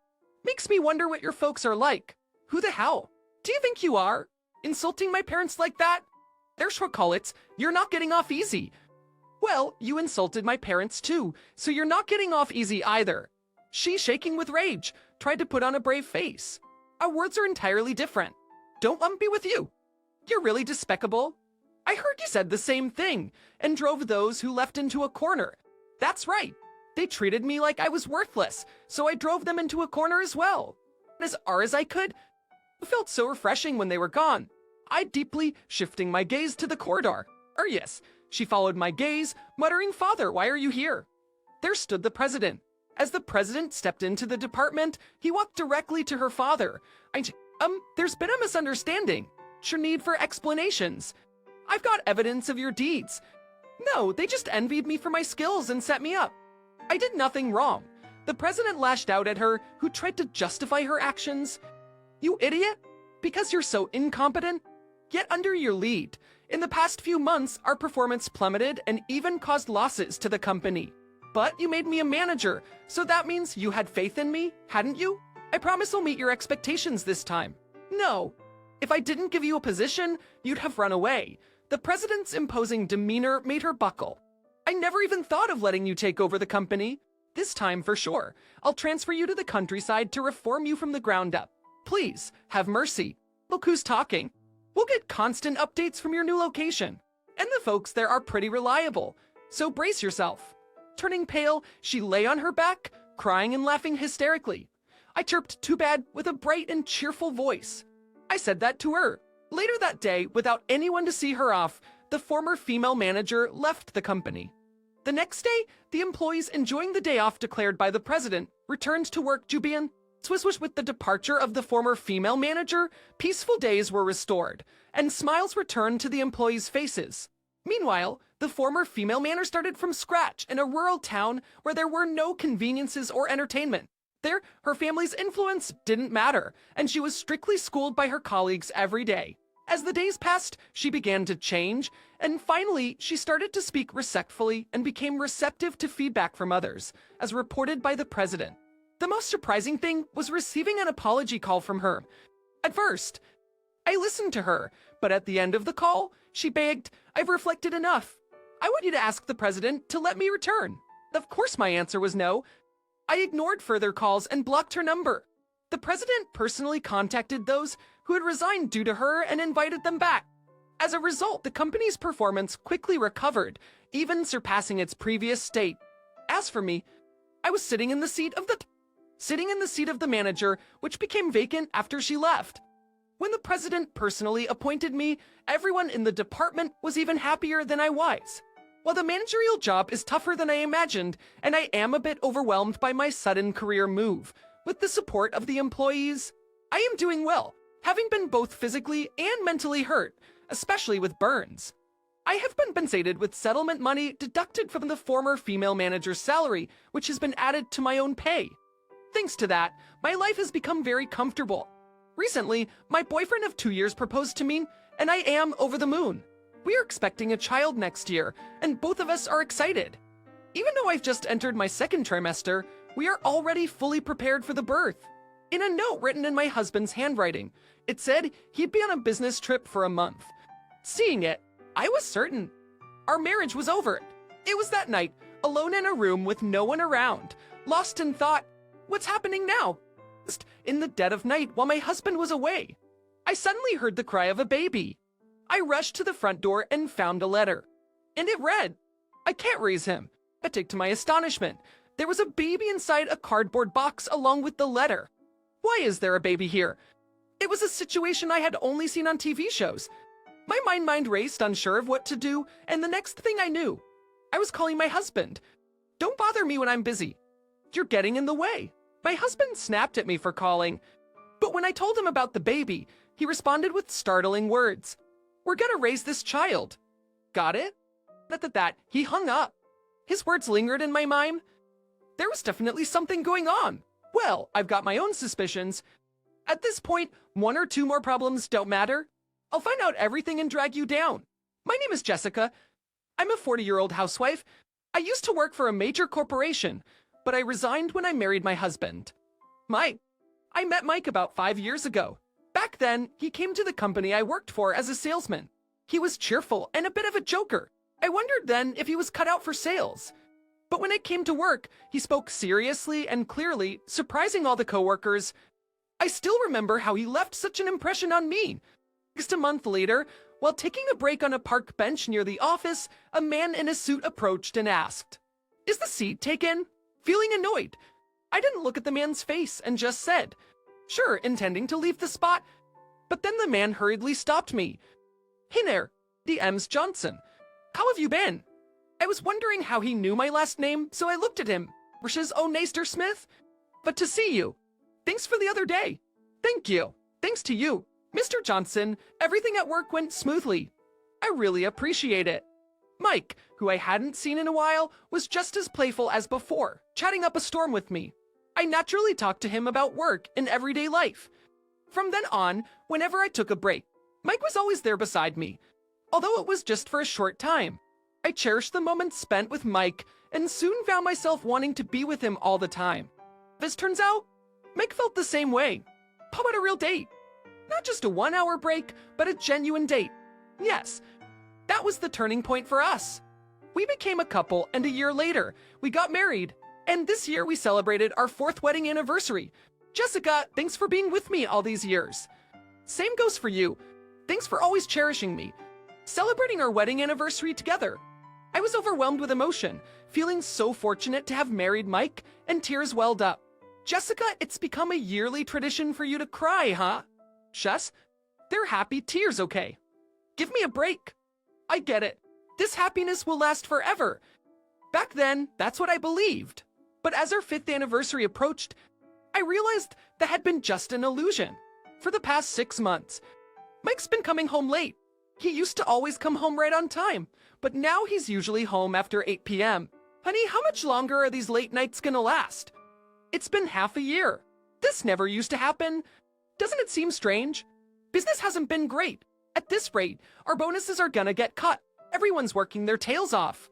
makes me wonder what your folks are like. Who the hell do you think you are? Insulting my parents like that? There's what call it. You're not getting off easy. Well, you insulted my parents too, so you're not getting off easy either. She, shaking with rage, tried to put on a brave face. Our words are entirely different. Don't want to be with you. You're really despicable. I heard you said the same thing, and drove those who left into a corner. That's right. They treated me like I was worthless, so I drove them into a corner as well. As far as I could. It felt so refreshing when they were gone. I deeply shifting my gaze to the corridor. Yes, she followed my gaze, muttering, "Father, why are you here?" There stood the president. As the president stepped into the department, he walked directly to her father. There's been a misunderstanding. Your need for explanations. I've got evidence of your deeds. No, they just envied me for my skills and set me up. I did nothing wrong. The president lashed out at her, who tried to justify her actions. You idiot! Because you're so incompetent? Get under your lead. In the past few months, our performance plummeted and even caused losses to the company. But you made me a manager, so that means you had faith in me, hadn't you? I promise I'll meet your expectations this time. No. If I didn't give you a position, you'd have run away. The president's imposing demeanor made her buckle. I never even thought of letting you take over the company. This time, for sure, I'll transfer you to the countryside to reform you from the ground up. Please, have mercy. Look who's talking. We'll get constant updates from your new location. And the folks there are pretty reliable, so brace yourself. Turning pale, she lay on her back, crying and laughing hysterically. I chirped too bad with a bright and cheerful voice. I said that to her. Later that day, without anyone to see her off, the former female manager left the company. The next day, the employees enjoying the day off declared by the president returned to work jubilant. Swish with the departure of the former female manager, peaceful days were restored, and smiles returned to the employees' faces. Meanwhile, the former female manager started from scratch in a rural town where there were no conveniences or entertainment. There, her family's influence didn't matter, and she was strictly schooled by her colleagues every day. As the days passed, she began to change, and finally, she started to speak respectfully and became receptive to feedback from others, as reported by the president. The most surprising thing was receiving an apology call from her. At first, I listened to her, but at the end of the call, she begged, "I've reflected enough. I want you to ask the president to let me return." Of course, my answer was no. I ignored further calls and blocked her number. The president personally contacted those who had resigned due to her and invited them back. As a result, the company's performance quickly recovered, even surpassing its previous state. As for me, I was sitting in the seat of the manager, which became vacant after she left. When the president personally appointed me, everyone in the department was even happier than I was. While the managerial job is tougher than I imagined, and I am a bit overwhelmed by my sudden career move, with the support of the employees, I am doing well, having been both physically and mentally hurt, especially with burns. I have been compensated with settlement money deducted from the former female manager's salary, which has been added to my own pay. Thanks to that, my life has become very comfortable. Recently, my boyfriend of 2 years proposed to me, and I am over the moon. We are expecting a child next year, and both of us are excited. Even though I've just entered my second trimester, we are already fully prepared for the birth. In a note written in my husband's handwriting, it said he'd be on a business trip for a month. Seeing it, I was certain. Our marriage was over. It was that night, alone in a room with no one around, lost in thought, what's happening now? In the dead of night while my husband was away, I suddenly heard the cry of a baby. I rushed to the front door and found a letter. And it read, "I can't raise him." But to my astonishment, there was a baby inside a cardboard box along with the letter. Why is there a baby here? It was a situation I had only seen on TV shows. My mind raced, unsure of what to do, and the next thing I knew, I was calling my husband. Don't bother me when I'm busy. You're getting in the way. My husband snapped at me for calling. But when I told him about the baby, he responded with startling words. We're gonna raise this child. Got it? At that, he hung up. His words lingered in my mind. There was definitely something going on. Well, I've got my own suspicions. At this point, 1 or 2 more problems don't matter. I'll find out everything and drag you down. My name is Jessica. I'm a 40-year-old housewife. I used to work for a major corporation, but I resigned when I married my husband. Mike. I met Mike about 5 years ago. Back then, he came to the company I worked for as a salesman. He was cheerful and a bit of a joker. I wondered then if he was cut out for sales. But when it came to work, he spoke seriously and clearly, surprising all the coworkers. I still remember how he left such an impression on me. Just a month later, while taking a break on a park bench near the office, a man in a suit approached and asked, "Is the seat taken?" Feeling annoyed, I didn't look at the man's face and just said, "Sure," intending to leave the spot. But then the man hurriedly stopped me. "Hey there, DM's Johnson. How have you been?" I was wondering how he knew my last name, so I looked at him. "Wishes O'Naster Smith? But to see you. Thanks for the other day." "Thank you. Thanks to you. Mr. Johnson, everything at work went smoothly. I really appreciate it." Mike, who I hadn't seen in a while, was just as playful as before, chatting up a storm with me. I naturally talked to him about work and everyday life. From then on, whenever I took a break, Mike was always there beside me, although it was just for a short time. I cherished the moments spent with Mike and soon found myself wanting to be with him all the time. As turns out, Mike felt the same way. How about a real date? Not just a 1-hour break, but a genuine date. Yes, that was the turning point for us. We became a couple, and a year later, we got married. And this year we celebrated our 4th wedding anniversary. Jessica, thanks for being with me all these years. Same goes for you. Thanks for always cherishing me. Celebrating our wedding anniversary together. I was overwhelmed with emotion, feeling so fortunate to have married Mike, and tears welled up. Jessica, it's become a yearly tradition for you to cry, huh? Jess, they're happy tears, okay? Give me a break. I get it. This happiness will last forever. Back then, that's what I believed. But as our 5th anniversary approached, I realized that had been just an illusion. For the past 6 months, Mike's been coming home late. He used to always come home right on time, but now he's usually home after 8 p.m. Honey, how much longer are these late nights gonna last? It's been half a year. This never used to happen. Doesn't it seem strange? Business hasn't been great. At this rate, our bonuses are gonna get cut. Everyone's working their tails off.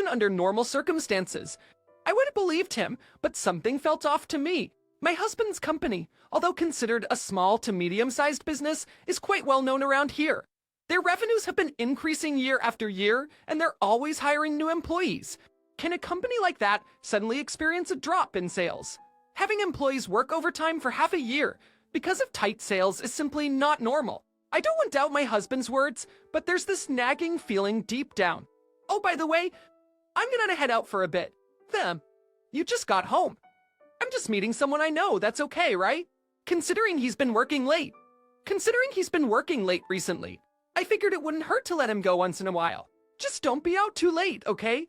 Under normal circumstances. I would have believed him, but something felt off to me. My husband's company, although considered a small to medium-sized business, is quite well known around here. Their revenues have been increasing year after year, and they're always hiring new employees. Can a company like that suddenly experience a drop in sales? Having employees work overtime for half a year because of tight sales is simply not normal. I don't want to doubt my husband's words, but there's this nagging feeling deep down. Oh, by the way, I'm gonna head out for a bit. You just got home. I'm just meeting someone I know, that's okay, right? Considering he's been working late recently, I figured it wouldn't hurt to let him go once in a while. Just don't be out too late, okay?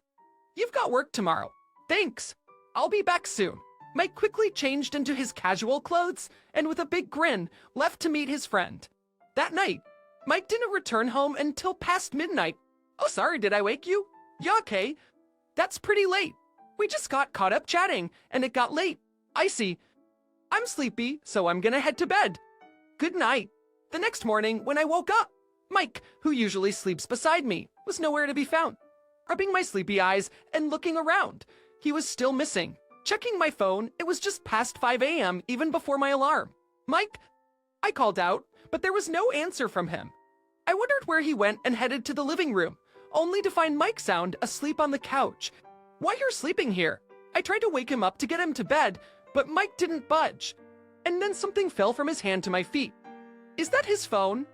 You've got work tomorrow. Thanks. I'll be back soon. Mike quickly changed into his casual clothes and with a big grin, left to meet his friend. That night, Mike didn't return home until past midnight. Oh, sorry, did I wake you? Yeah, okay. That's pretty late. We just got caught up chatting, and it got late. I see. I'm sleepy, so I'm gonna head to bed. Good night. The next morning, when I woke up, Mike, who usually sleeps beside me, was nowhere to be found. Rubbing my sleepy eyes and looking around, he was still missing. Checking my phone, it was just past 5 a.m. even before my alarm. Mike? I called out, but there was no answer from him. I wondered where he went and headed to the living room, only to find Mike sound asleep on the couch. Why you're sleeping here? I tried to wake him up to get him to bed, but Mike didn't budge. And then something fell from his hand to my feet. Is that his phone?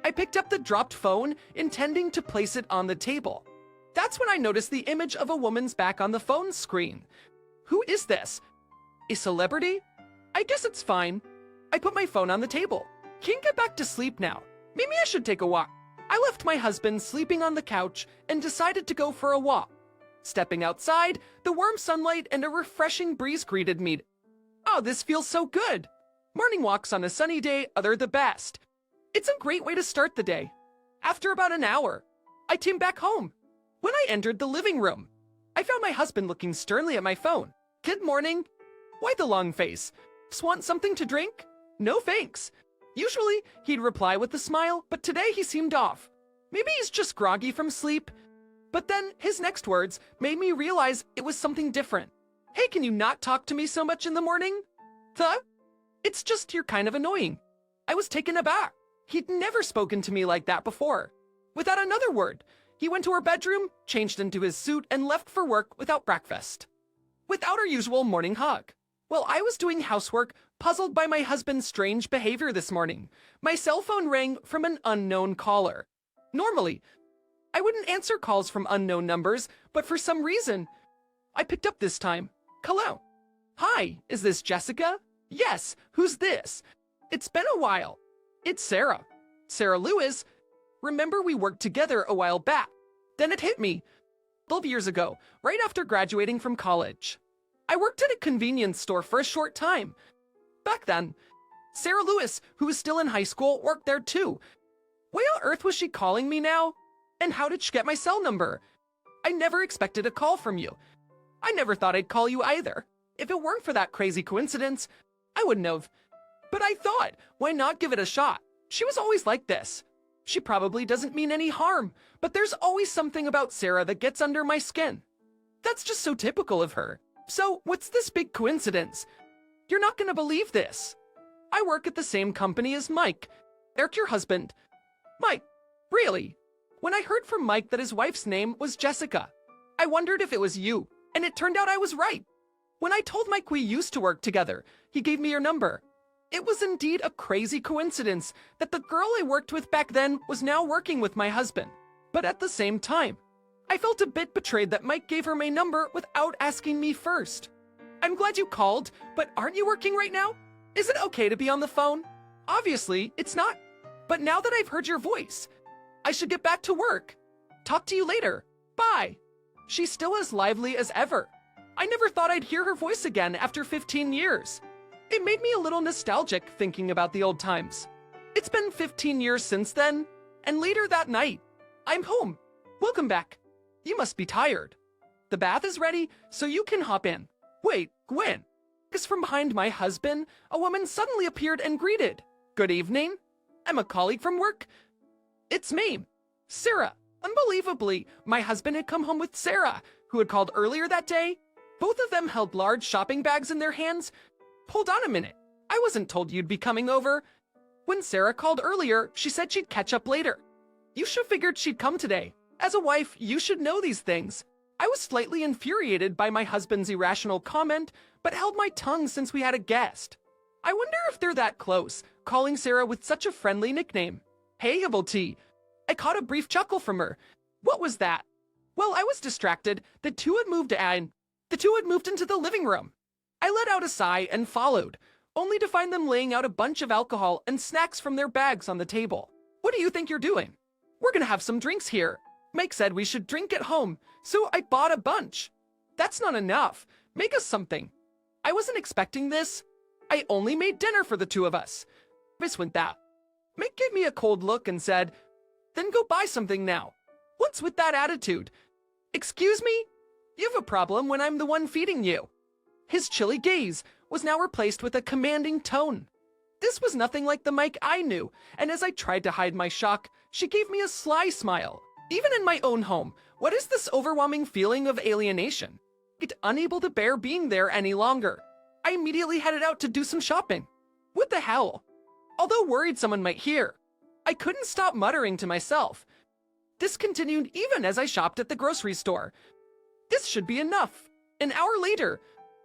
I picked up the dropped phone, intending to place it on the table. That's when I noticed the image of a woman's back on the phone screen. Who is this? A celebrity? I guess it's fine. I put my phone on the table. Can't get back to sleep now. Maybe I should take a walk. I left my husband sleeping on the couch and decided to go for a walk. Stepping outside, the warm sunlight and a refreshing breeze greeted me. Oh, this feels so good. Morning walks on a sunny day are the best. It's a great way to start the day. After about an hour, I came back home. When I entered the living room, I found my husband looking sternly at my phone. Good morning. Why the long face? Just want something to drink? No thanks. Usually, he'd reply with a smile, but today he seemed off. Maybe he's just groggy from sleep. But then, his next words made me realize it was something different. Hey, can you not talk to me so much in the morning? It's just you're kind of annoying. I was taken aback. He'd never spoken to me like that before. Without another word, he went to our bedroom, changed into his suit, and left for work without breakfast. Without our usual morning hug. While I was doing housework, puzzled by my husband's strange behavior this morning, my cell phone rang from an unknown caller. Normally, I wouldn't answer calls from unknown numbers, but for some reason, I picked up this time. Hello. Hi, is this Jessica? Yes, who's this? It's been a while. It's Sarah. Sarah Lewis. Remember we worked together a while back. Then it hit me. 12 years ago, right after graduating from college. I worked at a convenience store for a short time. Back then, Sarah Lewis, who was still in high school, worked there too. Why on earth was she calling me now? And how did she get my cell number? I never expected a call from you. I never thought I'd call you either. If it weren't for that crazy coincidence, I wouldn't have. But I thought, why not give it a shot? She was always like this. She probably doesn't mean any harm, but there's always something about Sarah that gets under my skin. That's just so typical of her. So, what's this big coincidence? You're not gonna believe this. I work at the same company as Mike. Eric, your husband. Mike, really? When I heard from Mike that his wife's name was Jessica, I wondered if it was you, and it turned out I was right. When I told Mike we used to work together, he gave me your number. It was indeed a crazy coincidence that the girl I worked with back then was now working with my husband. But at the same time, I felt a bit betrayed that Mike gave her my number without asking me first. I'm glad you called, but aren't you working right now? Is it okay to be on the phone? Obviously, it's not. But now that I've heard your voice, I should get back to work. Talk to you later. Bye. She's still as lively as ever. I never thought I'd hear her voice again after 15 years. It made me a little nostalgic thinking about the old times. It's been 15 years since then, and later that night, I'm home. Welcome back. You must be tired. The bath is ready, so you can hop in. Wait, Gwen. Because from behind my husband, a woman suddenly appeared and greeted. Good evening. I'm a colleague from work. It's me, Sarah. Unbelievably, my husband had come home with Sarah, who had called earlier that day. Both of them held large shopping bags in their hands. Hold on a minute. I wasn't told you'd be coming over. When Sarah called earlier, she said she'd catch up later. You should have figured she'd come today. As a wife, you should know these things. I was slightly infuriated by my husband's irrational comment, but held my tongue since we had a guest. I wonder if they're that close, calling Sarah with such a friendly nickname. Hey, Eloped. I caught a brief chuckle from her. What was that? Well, I was distracted. The two had moved into the living room. I let out a sigh and followed, only to find them laying out a bunch of alcohol and snacks from their bags on the table. What do you think you're doing? We're gonna have some drinks here. Mike said we should drink at home, so I bought a bunch. That's not enough. Make us something. I wasn't expecting this. I only made dinner for the two of us. This went that. Mike gave me a cold look and said, then go buy something now. What's with that attitude? Excuse me? You have a problem when I'm the one feeding you. His chilly gaze was now replaced with a commanding tone. This was nothing like the Mike I knew, and as I tried to hide my shock, she gave me a sly smile. Even in my own home, what is this overwhelming feeling of alienation? It unable to bear being there any longer. I immediately headed out to do some shopping. What the hell? Although worried someone might hear, I couldn't stop muttering to myself. This continued even as I shopped at the grocery store. This should be enough. An hour later,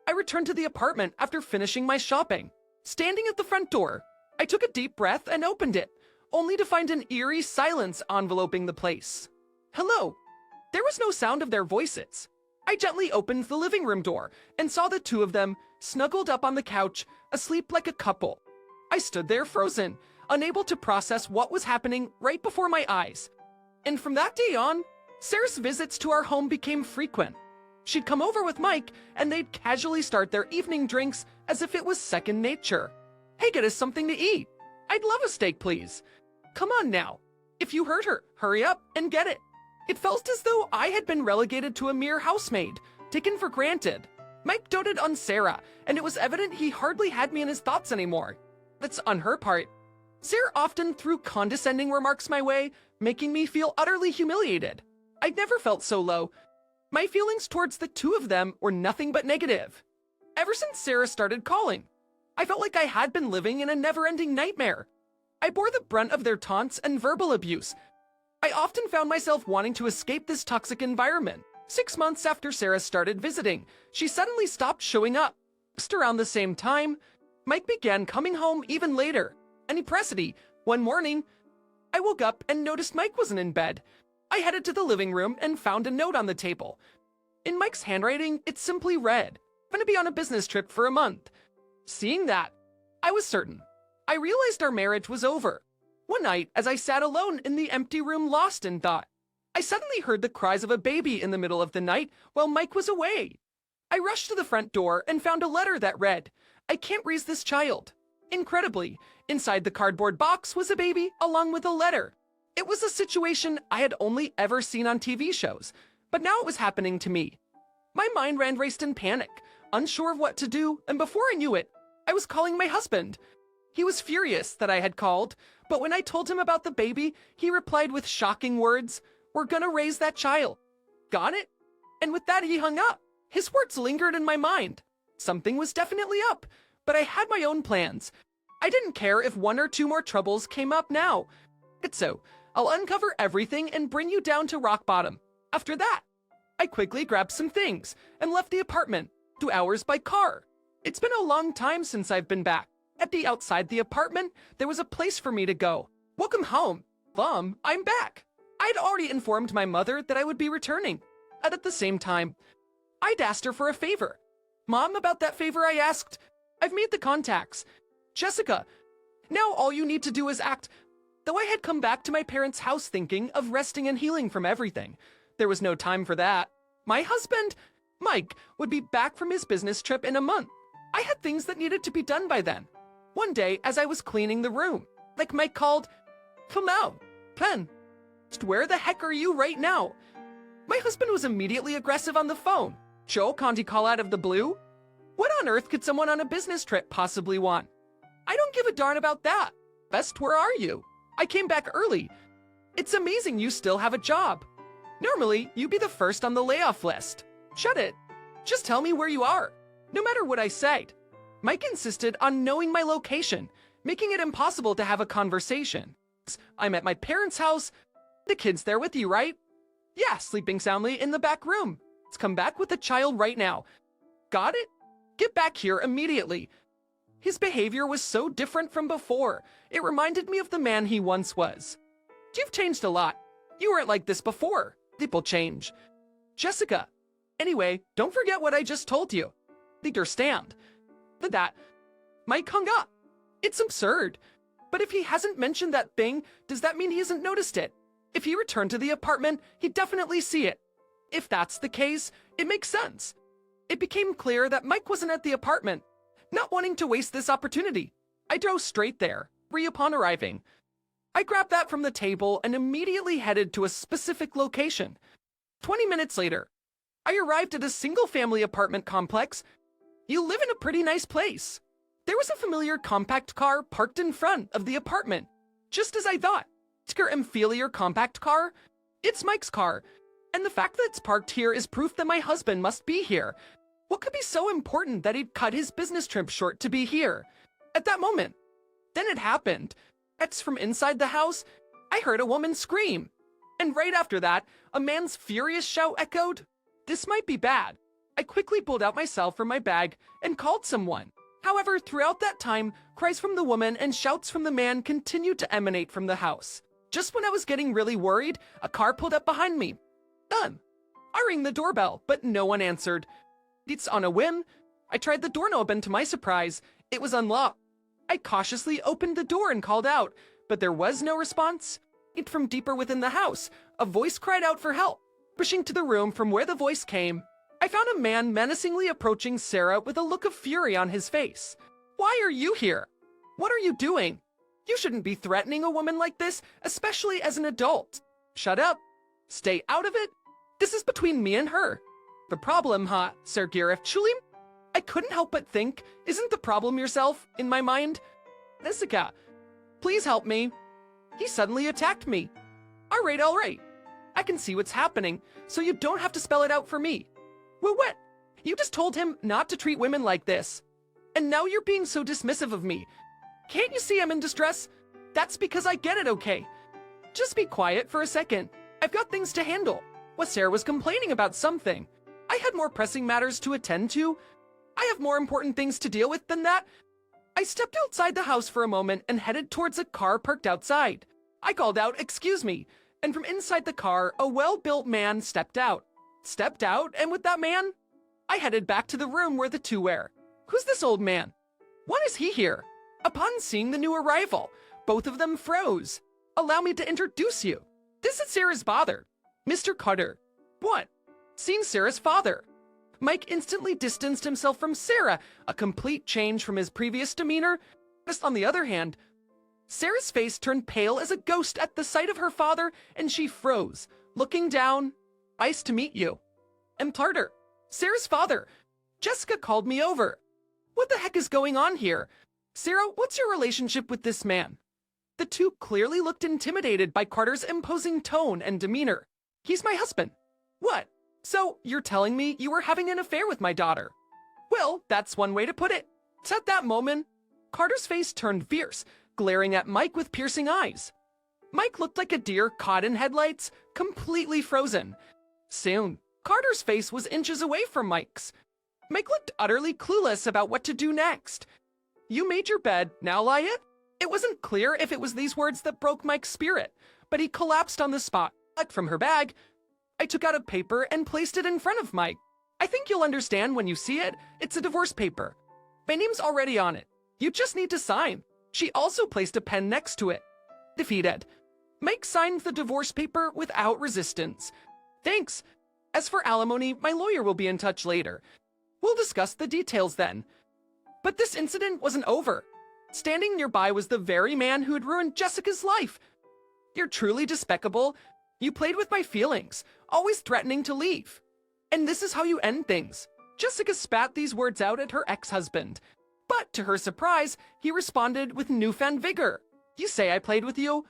I returned to the apartment after finishing my shopping. Standing at the front door, I took a deep breath and opened it, only to find an eerie silence enveloping the place. Hello. There was no sound of their voices. I gently opened the living room door and saw the two of them snuggled up on the couch, asleep like a couple. I stood there frozen, unable to process what was happening right before my eyes. And from that day on, Sarah's visits to our home became frequent. She'd come over with Mike, and they'd casually start their evening drinks as if it was second nature. Hey, get us something to eat. I'd love a steak, please. Come on now. If you hurt her, hurry up and get it. It felt as though I had been relegated to a mere housemaid, taken for granted. Mike doted on Sarah, and it was evident he hardly had me in his thoughts anymore. That's on her part. Sarah often threw condescending remarks my way, making me feel utterly humiliated. I'd never felt so low. My feelings towards the two of them were nothing but negative. Ever since Sarah started calling, I felt like I had been living in a never-ending nightmare. I bore the brunt of their taunts and verbal abuse. I often found myself wanting to escape this toxic environment. 6 months after Sarah started visiting, she suddenly stopped showing up. Just around the same time, Mike began coming home even later. Annipressity, one morning, I woke up and noticed Mike wasn't in bed. I headed to the living room and found a note on the table. In Mike's handwriting, it simply read, "I'm gonna be on a business trip for a month." Seeing that, I was certain. I realized our marriage was over. One night, as I sat alone in the empty room lost in thought, I suddenly heard the cries of a baby in the middle of the night while Mike was away. I rushed to the front door and found a letter that read, "I can't raise this child." Incredibly, inside the cardboard box was a baby along with a letter. It was a situation I had only ever seen on TV shows, but now it was happening to me. My mind raced in panic, unsure of what to do, and before I knew it, I was calling my husband. He was furious that I had called, but when I told him about the baby, he replied with shocking words, "We're gonna raise that child." Got it? And with that, he hung up. His words lingered in my mind. Something was definitely up, but I had my own plans. I didn't care if one or two more troubles came up now. So, I'll uncover everything and bring you down to rock bottom. After that, I quickly grabbed some things and left the apartment, 2 hours by car. It's been a long time since I've been back. Outside the apartment, there was a place for me to go. Welcome home. Mom, I'm back. I'd already informed my mother that I would be returning. And at the same time, I'd asked her for a favor. Mom, about that favor I asked, I've made the contacts. Jessica, now all you need to do is act. Though I had come back to my parents' house thinking of resting and healing from everything, there was no time for that. My husband, Mike, would be back from his business trip in a month. I had things that needed to be done by then. One day, as I was cleaning the room, like Mike called, "Come out, Pen. Where the heck are you right now?" My husband was immediately aggressive on the phone. "Joe, can't he call out of the blue? What on earth could someone on a business trip possibly want? I don't give a darn about that. Best, where are you? I came back early. It's amazing you still have a job. Normally, you'd be the first on the layoff list. Shut it. Just tell me where you are, no matter what I said." Mike insisted on knowing my location, making it impossible to have a conversation. "I'm at my parents' house. The kid's there with you, right?" "Yeah, sleeping soundly in the back room. Let's come back with the child right now." "Got it? Get back here immediately." His behavior was so different from before. It reminded me of the man he once was. "You've changed a lot. You weren't like this before. People change." "Jessica. Anyway, don't forget what I just told you. Understand." With that, Mike hung up. It's absurd. But if he hasn't mentioned that thing, does that mean he hasn't noticed it? If he returned to the apartment, he'd definitely see it. If that's the case, it makes sense. It became clear that Mike wasn't at the apartment. Not wanting to waste this opportunity, I drove straight there, upon arriving. I grabbed that from the table and immediately headed to a specific location. 20 minutes later, I arrived at a single-family apartment complex. You live in a pretty nice place. There was a familiar compact car parked in front of the apartment. Just as I thought. Your inferior compact car? It's Mike's car. And the fact that it's parked here is proof that my husband must be here. What could be so important that he'd cut his business trip short to be here? At that moment, then it happened. It's from inside the house, I heard a woman scream. And right after that, a man's furious shout echoed. This might be bad. I quickly pulled out my cell from my bag and called someone. However, throughout that time, cries from the woman and shouts from the man continued to emanate from the house. Just when I was getting really worried, a car pulled up behind me. Done. I rang the doorbell, but no one answered. It's on a whim. I tried the doorknob and to my surprise, it was unlocked. I cautiously opened the door and called out, but there was no response. From deeper within the house, a voice cried out for help. Pushing to the room from where the voice came, I found a man menacingly approaching Sarah with a look of fury on his face. Why are you here? What are you doing? You shouldn't be threatening a woman like this, especially as an adult. Shut up. Stay out of it. This is between me and her. The problem, Sergirif Chulim? I couldn't help but think, isn't the problem yourself, in my mind? Jessica, please help me. He suddenly attacked me. All right. I can see what's happening, so you don't have to spell it out for me. Well, what? You just told him not to treat women like this. And now you're being so dismissive of me. Can't you see I'm in distress? That's because I get it, okay? Just be quiet for a second. I've got things to handle. Well, Sarah was complaining about something. I had more pressing matters to attend to. I have more important things to deal with than that. I stepped outside the house for a moment and headed towards a car parked outside. I called out, "Excuse me," and from inside the car, a well-built man stepped out. And with that man, I headed back to the room where the two were. Who's this old man? Why is he here? Upon seeing the new arrival, both of them froze. Allow me to introduce you. This is Sarah's father, Mr. Carter. What? Seeing Sarah's father. Mike instantly distanced himself from Sarah, a complete change from his previous demeanor. Just on the other hand, Sarah's face turned pale as a ghost at the sight of her father, and she froze, looking down. Nice to meet you. I'm Carter, Sarah's father. Jessica called me over. What the heck is going on here? Sarah, what's your relationship with this man? The two clearly looked intimidated by Carter's imposing tone and demeanor. He's my husband. What? So, you're telling me you were having an affair with my daughter? Well, that's one way to put it. At that moment, Carter's face turned fierce, glaring at Mike with piercing eyes. Mike looked like a deer caught in headlights, completely frozen. Soon, Carter's face was inches away from Mike's. Mike looked utterly clueless about what to do next. You made your bed, now lie it? It wasn't clear if it was these words that broke Mike's spirit, but he collapsed on the spot. From her bag, I took out a paper and placed it in front of Mike. I think you'll understand when you see it. It's a divorce paper. My name's already on it. You just need to sign. She also placed a pen next to it. Defeated. Mike signed the divorce paper without resistance. Thanks. As for alimony, my lawyer will be in touch later. We'll discuss the details then. But this incident wasn't over. Standing nearby was the very man who had ruined Jessica's life. You're truly despicable. You played with my feelings, always threatening to leave. And this is how you end things. Jessica spat these words out at her ex-husband. But to her surprise, he responded with newfound vigor. You say I played with you?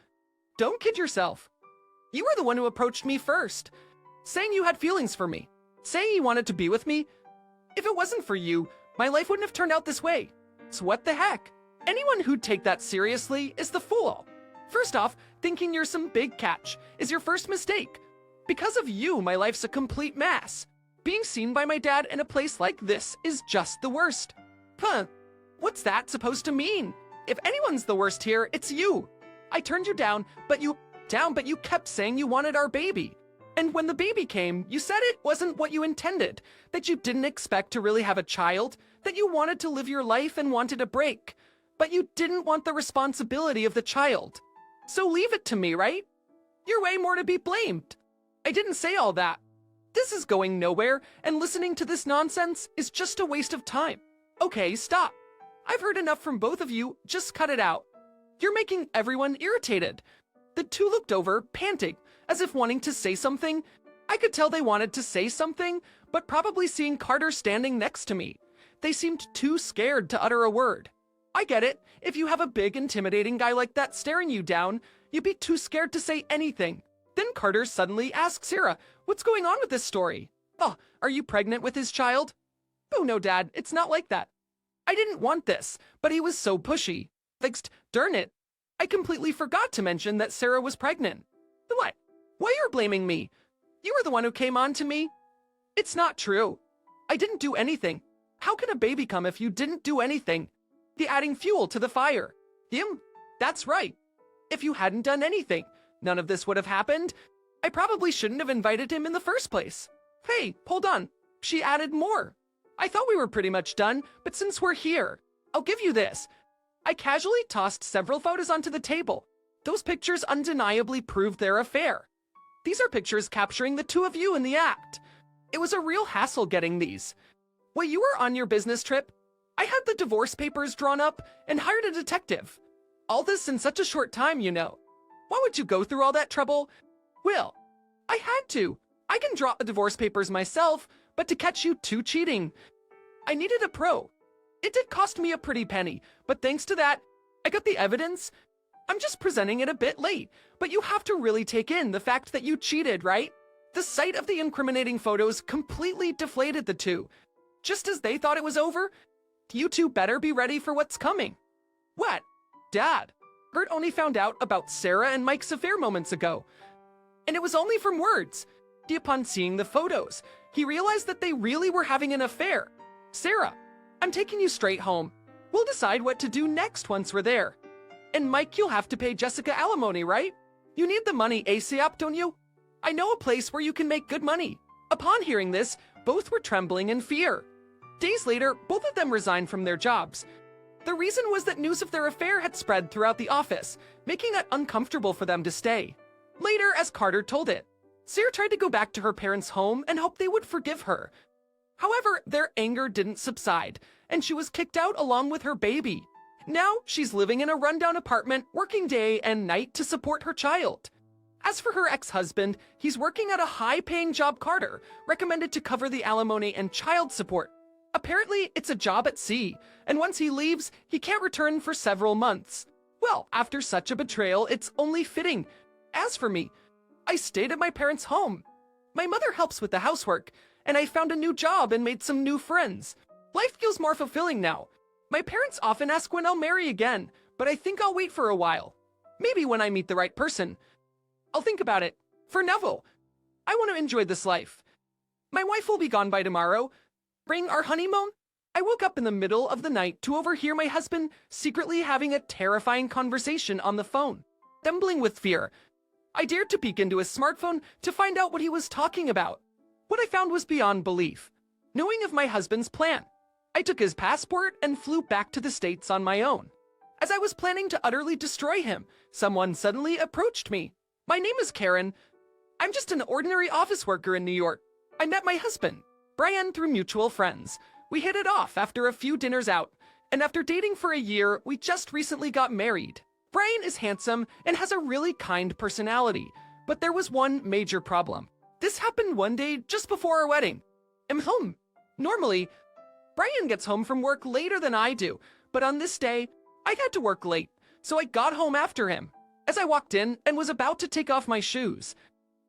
Don't kid yourself. You were the one who approached me first, saying you had feelings for me, saying you wanted to be with me. If it wasn't for you, my life wouldn't have turned out this way. So what the heck? Anyone who'd take that seriously is the fool. First off, thinking you're some big catch is your first mistake. Because of you, my life's a complete mess. Being seen by my dad in a place like this is just the worst. What's that supposed to mean? If anyone's the worst here, it's you. I turned you down, but you kept saying you wanted our baby. And when the baby came, you said it wasn't what you intended, that you didn't expect to really have a child, that you wanted to live your life and wanted a break, but you didn't want the responsibility of the child. So leave it to me, right? You're way more to be blamed. I didn't say all that. This is going nowhere, and listening to this nonsense is just a waste of time. Okay, stop. I've heard enough from both of you, just cut it out. You're making everyone irritated. The two looked over, panting, as if wanting to say something. I could tell they wanted to say something, but probably seeing Carter standing next to me, they seemed too scared to utter a word. I get it. If you have a big, intimidating guy like that staring you down, you'd be too scared to say anything. Then Carter suddenly asked Sarah, what's going on with this story? Oh, are you pregnant with his child? Oh, no, Dad, it's not like that. I didn't want this, but he was so pushy. Darn it. I completely forgot to mention that Sarah was pregnant. What? Why you're blaming me? You were the one who came on to me. It's not true. I didn't do anything. How can a baby come if you didn't do anything? The adding fuel to the fire. Him? That's right. If you hadn't done anything, none of this would have happened. I probably shouldn't have invited him in the first place. Hey, hold on. She added more. I thought we were pretty much done, but since we're here, I'll give you this. I casually tossed several photos onto the table. Those pictures undeniably proved their affair. These are pictures capturing the two of you in the act. It was a real hassle getting these. While you were on your business trip, I had the divorce papers drawn up and hired a detective. All this in such a short time, you know. Why would you go through all that trouble? Well, I had to. I can draw the divorce papers myself, but to catch you two cheating, I needed a pro. It did cost me a pretty penny, but thanks to that, I got the evidence. I'm just presenting it a bit late, but you have to really take in the fact that you cheated, right? The sight of the incriminating photos completely deflated the two. Just as they thought it was over, you two better be ready for what's coming. What? Dad, Bert only found out about Sarah and Mike's affair moments ago. And it was only from words. Upon seeing the photos, he realized that they really were having an affair. Sarah, I'm taking you straight home. We'll decide what to do next once we're there. And Mike, you'll have to pay Jessica alimony, right? You need the money ASAP, don't you? I know a place where you can make good money. Upon hearing this, both were trembling in fear. Days later, both of them resigned from their jobs. The reason was that news of their affair had spread throughout the office, making it uncomfortable for them to stay. Later, as Carter told it, Sarah tried to go back to her parents' home and hoped they would forgive her. However, their anger didn't subside, and she was kicked out along with her baby. Now, she's living in a rundown apartment, working day and night to support her child. As for her ex-husband, he's working at a high-paying job Carter recommended to cover the alimony and child support. Apparently, it's a job at sea, and once he leaves, he can't return for several months. Well, after such a betrayal, it's only fitting. As for me, I stayed at my parents' home. My mother helps with the housework, and I found a new job and made some new friends. Life feels more fulfilling now. My parents often ask when I'll marry again, but I think I'll wait for a while. Maybe when I meet the right person. I'll think about it. For Neville, I want to enjoy this life. My wife will be gone by tomorrow. Bring our honeymoon? I woke up in the middle of the night to overhear my husband secretly having a terrifying conversation on the phone. Trembling with fear, I dared to peek into his smartphone to find out what he was talking about. What I found was beyond belief. Knowing of my husband's plan, I took his passport and flew back to the States on my own. As I was planning to utterly destroy him, someone suddenly approached me. My name is Karen. I'm just an ordinary office worker in New York. I met my husband, Brian, through mutual friends. We hit it off after a few dinners out, and after dating for a year, we just recently got married. Brian is handsome and has a really kind personality, but there was one major problem. This happened one day just before our wedding. I'm home. Normally, Brian gets home from work later than I do, but on this day, I had to work late, so I got home after him. As I walked in and was about to take off my shoes,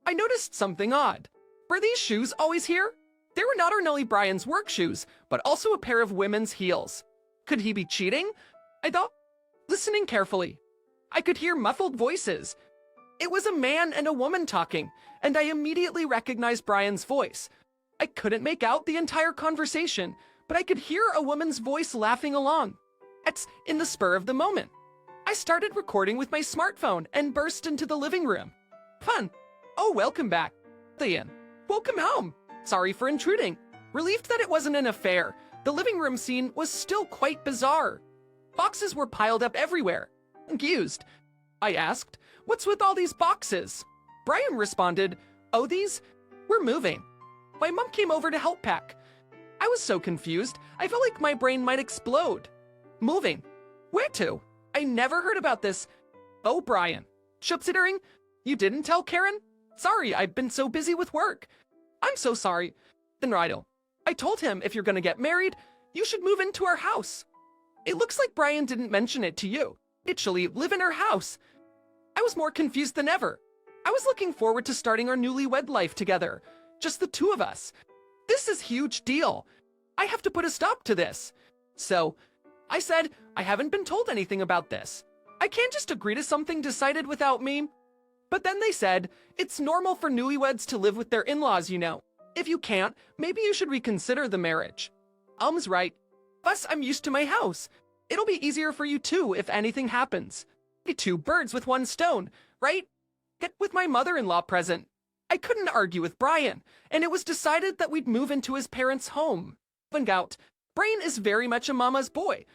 I noticed something odd. Were these shoes always here? They were not only Brian's work shoes, but also a pair of women's heels. Could he be cheating? I thought, listening carefully. I could hear muffled voices. It was a man and a woman talking, and I immediately recognized Brian's voice. I couldn't make out the entire conversation, but I could hear a woman's voice laughing along. It's in the spur of the moment. I started recording with my smartphone and burst into the living room. Fun. Oh, welcome back. Ian. Welcome home. Sorry for intruding. Relieved that it wasn't an affair, the living room scene was still quite bizarre. Boxes were piled up everywhere. Confused, I asked, "What's with all these boxes?" Brian responded, "Oh, these? We're moving." My mom came over to help pack. I was so confused, I felt like my brain might explode. Moving? Where to? I never heard about this. Oh, Brian. Shopsittering? You didn't tell Karen? Sorry, I've been so busy with work. I'm so sorry. Then Rido, I told him if you're gonna get married, you should move into our house. It looks like Brian didn't mention it to you. Literally live in our house. I was more confused than ever. I was looking forward to starting our newlywed life together. Just the two of us. This is a huge deal. I have to put a stop to this. So, I said, I haven't been told anything about this. I can't just agree to something decided without me. But then they said, it's normal for newlyweds to live with their in-laws, you know. If you can't, maybe you should reconsider the marriage. Alm's right. Plus, I'm used to my house. It'll be easier for you too if anything happens. Be two birds with one stone, right? Get with my mother-in-law present. I couldn't argue with Brian, and it was decided that we'd move into his parents' home. Out, Brian is very much a mama's boy.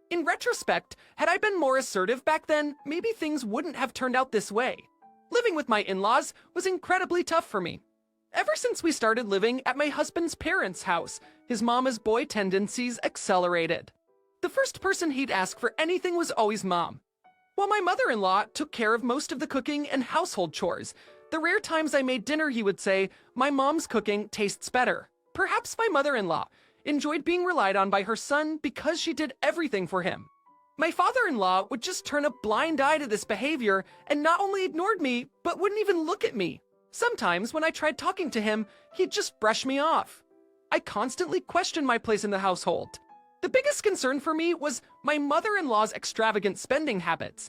In retrospect, had I been more assertive back then, maybe things wouldn't have turned out this way. Living with my in-laws was incredibly tough for me. Ever since we started living at my husband's parents' house, his mama's boy tendencies accelerated. The first person he'd ask for anything was always Mom. While my mother-in-law took care of most of the cooking and household chores, the rare times I made dinner he would say, "My mom's cooking tastes better." Perhaps my mother-in-law enjoyed being relied on by her son because she did everything for him. My father-in-law would just turn a blind eye to this behavior and not only ignored me, but wouldn't even look at me. Sometimes when I tried talking to him, he'd just brush me off. I constantly questioned my place in the household. The biggest concern for me was my mother-in-law's extravagant spending habits.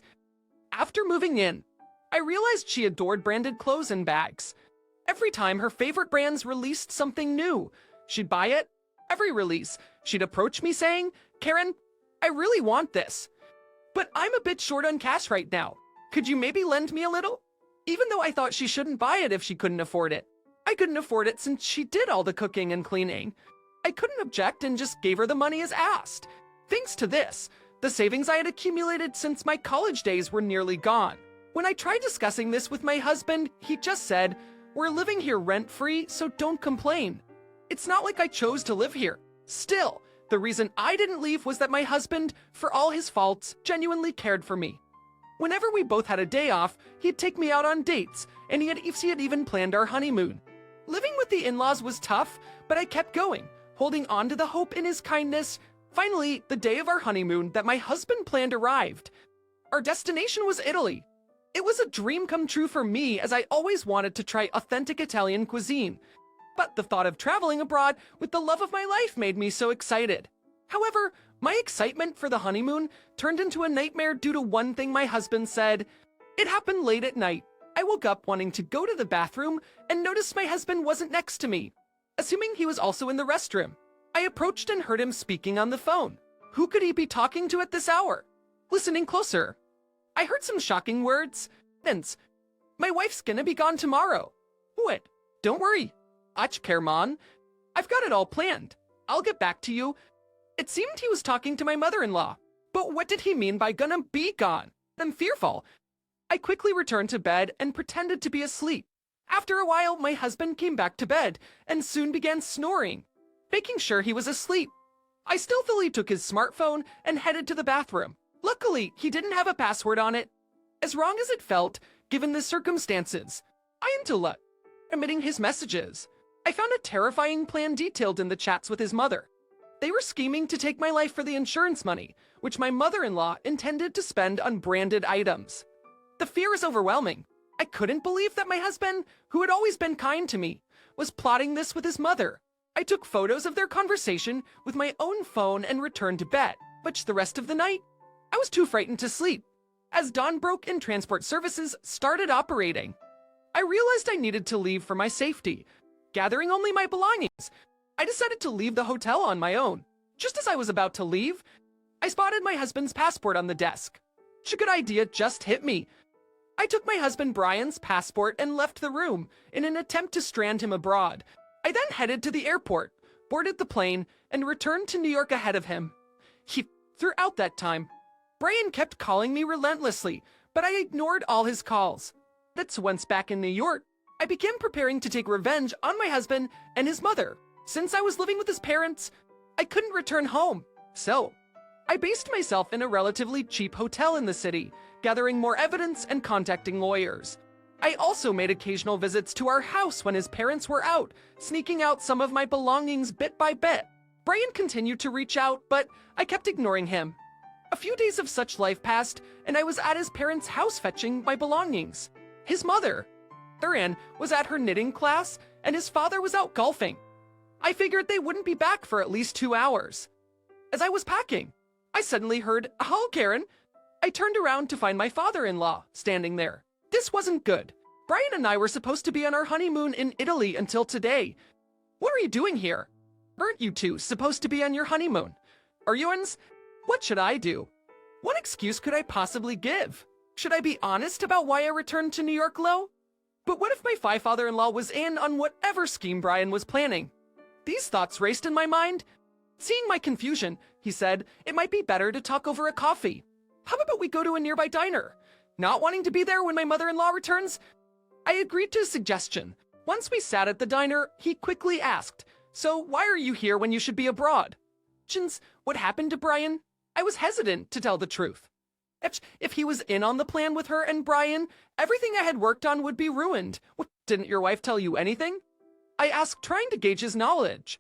After moving in, I realized she adored branded clothes and bags. Every time her favorite brands released something new, she'd buy it. Every release, she'd approach me saying, "Karen, I really want this, but I'm a bit short on cash right now. Could you maybe lend me a little?" Even though I thought she shouldn't buy it if she couldn't afford it. I couldn't afford it since she did all the cooking and cleaning. I couldn't object and just gave her the money as asked. Thanks to this, the savings I had accumulated since my college days were nearly gone. When I tried discussing this with my husband, he just said, "We're living here rent-free, so don't complain." It's not like I chose to live here. Still, the reason I didn't leave was that my husband, for all his faults, genuinely cared for me. Whenever we both had a day off, he'd take me out on dates, and he had even planned our honeymoon. Living with the in-laws was tough, but I kept going, holding on to the hope in his kindness. Finally, the day of our honeymoon that my husband planned arrived. Our destination was Italy. It was a dream come true for me, as I always wanted to try authentic Italian cuisine. But the thought of traveling abroad with the love of my life made me so excited. However, my excitement for the honeymoon turned into a nightmare due to one thing my husband said. It happened late at night. I woke up wanting to go to the bathroom and noticed my husband wasn't next to me. Assuming he was also in the restroom, I approached and heard him speaking on the phone. Who could he be talking to at this hour? Listening closer, I heard some shocking words. Vince, my wife's gonna be gone tomorrow. What? Don't worry. Ach, Kerman. I've got it all planned. I'll get back to you. It seemed he was talking to my mother-in-law. But what did he mean by gonna be gone? I'm fearful. I quickly returned to bed and pretended to be asleep. After a while, my husband came back to bed and soon began snoring, making sure he was asleep. I stealthily took his smartphone and headed to the bathroom. Luckily, he didn't have a password on it. As wrong as it felt, given the circumstances, I into luck, omitting his messages. I found a terrifying plan detailed in the chats with his mother. They were scheming to take my life for the insurance money, which my mother-in-law intended to spend on branded items. The fear is overwhelming. I couldn't believe that my husband, who had always been kind to me, was plotting this with his mother. I took photos of their conversation with my own phone and returned to bed, but the rest of the night, I was too frightened to sleep. As dawn broke and transport services started operating, I realized I needed to leave for my safety. Gathering only my belongings, I decided to leave the hotel on my own. Just as I was about to leave, I spotted my husband's passport on the desk. Such a good idea just hit me. I took my husband Brian's passport and left the room in an attempt to strand him abroad. I then headed to the airport, boarded the plane, and returned to New York ahead of him. Throughout that time, Brian kept calling me relentlessly, but I ignored all his calls. That's once back in New York, I began preparing to take revenge on my husband and his mother. Since I was living with his parents, I couldn't return home. So, I based myself in a relatively cheap hotel in the city, gathering more evidence and contacting lawyers. I also made occasional visits to our house when his parents were out, sneaking out some of my belongings bit by bit. Brian continued to reach out, but I kept ignoring him. A few days of such life passed, and I was at his parents' house fetching my belongings. His mother, Thuran, was at her knitting class, and his father was out golfing. I figured they wouldn't be back for at least 2 hours. As I was packing, I suddenly heard, "Hello, Karen." I turned around to find my father-in-law standing there. This wasn't good. Brian and I were supposed to be on our honeymoon in Italy until today. What are you doing here? Weren't you two supposed to be on your honeymoon? Are you uns? What should I do? What excuse could I possibly give? Should I be honest about why I returned to New York, Lo? But what if my father-in-law was in on whatever scheme Brian was planning? These thoughts raced in my mind. Seeing my confusion, he said, "It might be better to talk over a coffee. How about we go to a nearby diner?" Not wanting to be there when my mother-in-law returns, I agreed to his suggestion. Once we sat at the diner, he quickly asked, "So why are you here when you should be abroad?" Since what happened to Brian, I was hesitant to tell the truth. If he was in on the plan with her and Brian, everything I had worked on would be ruined. Didn't your wife tell you anything? I asked, trying to gauge his knowledge.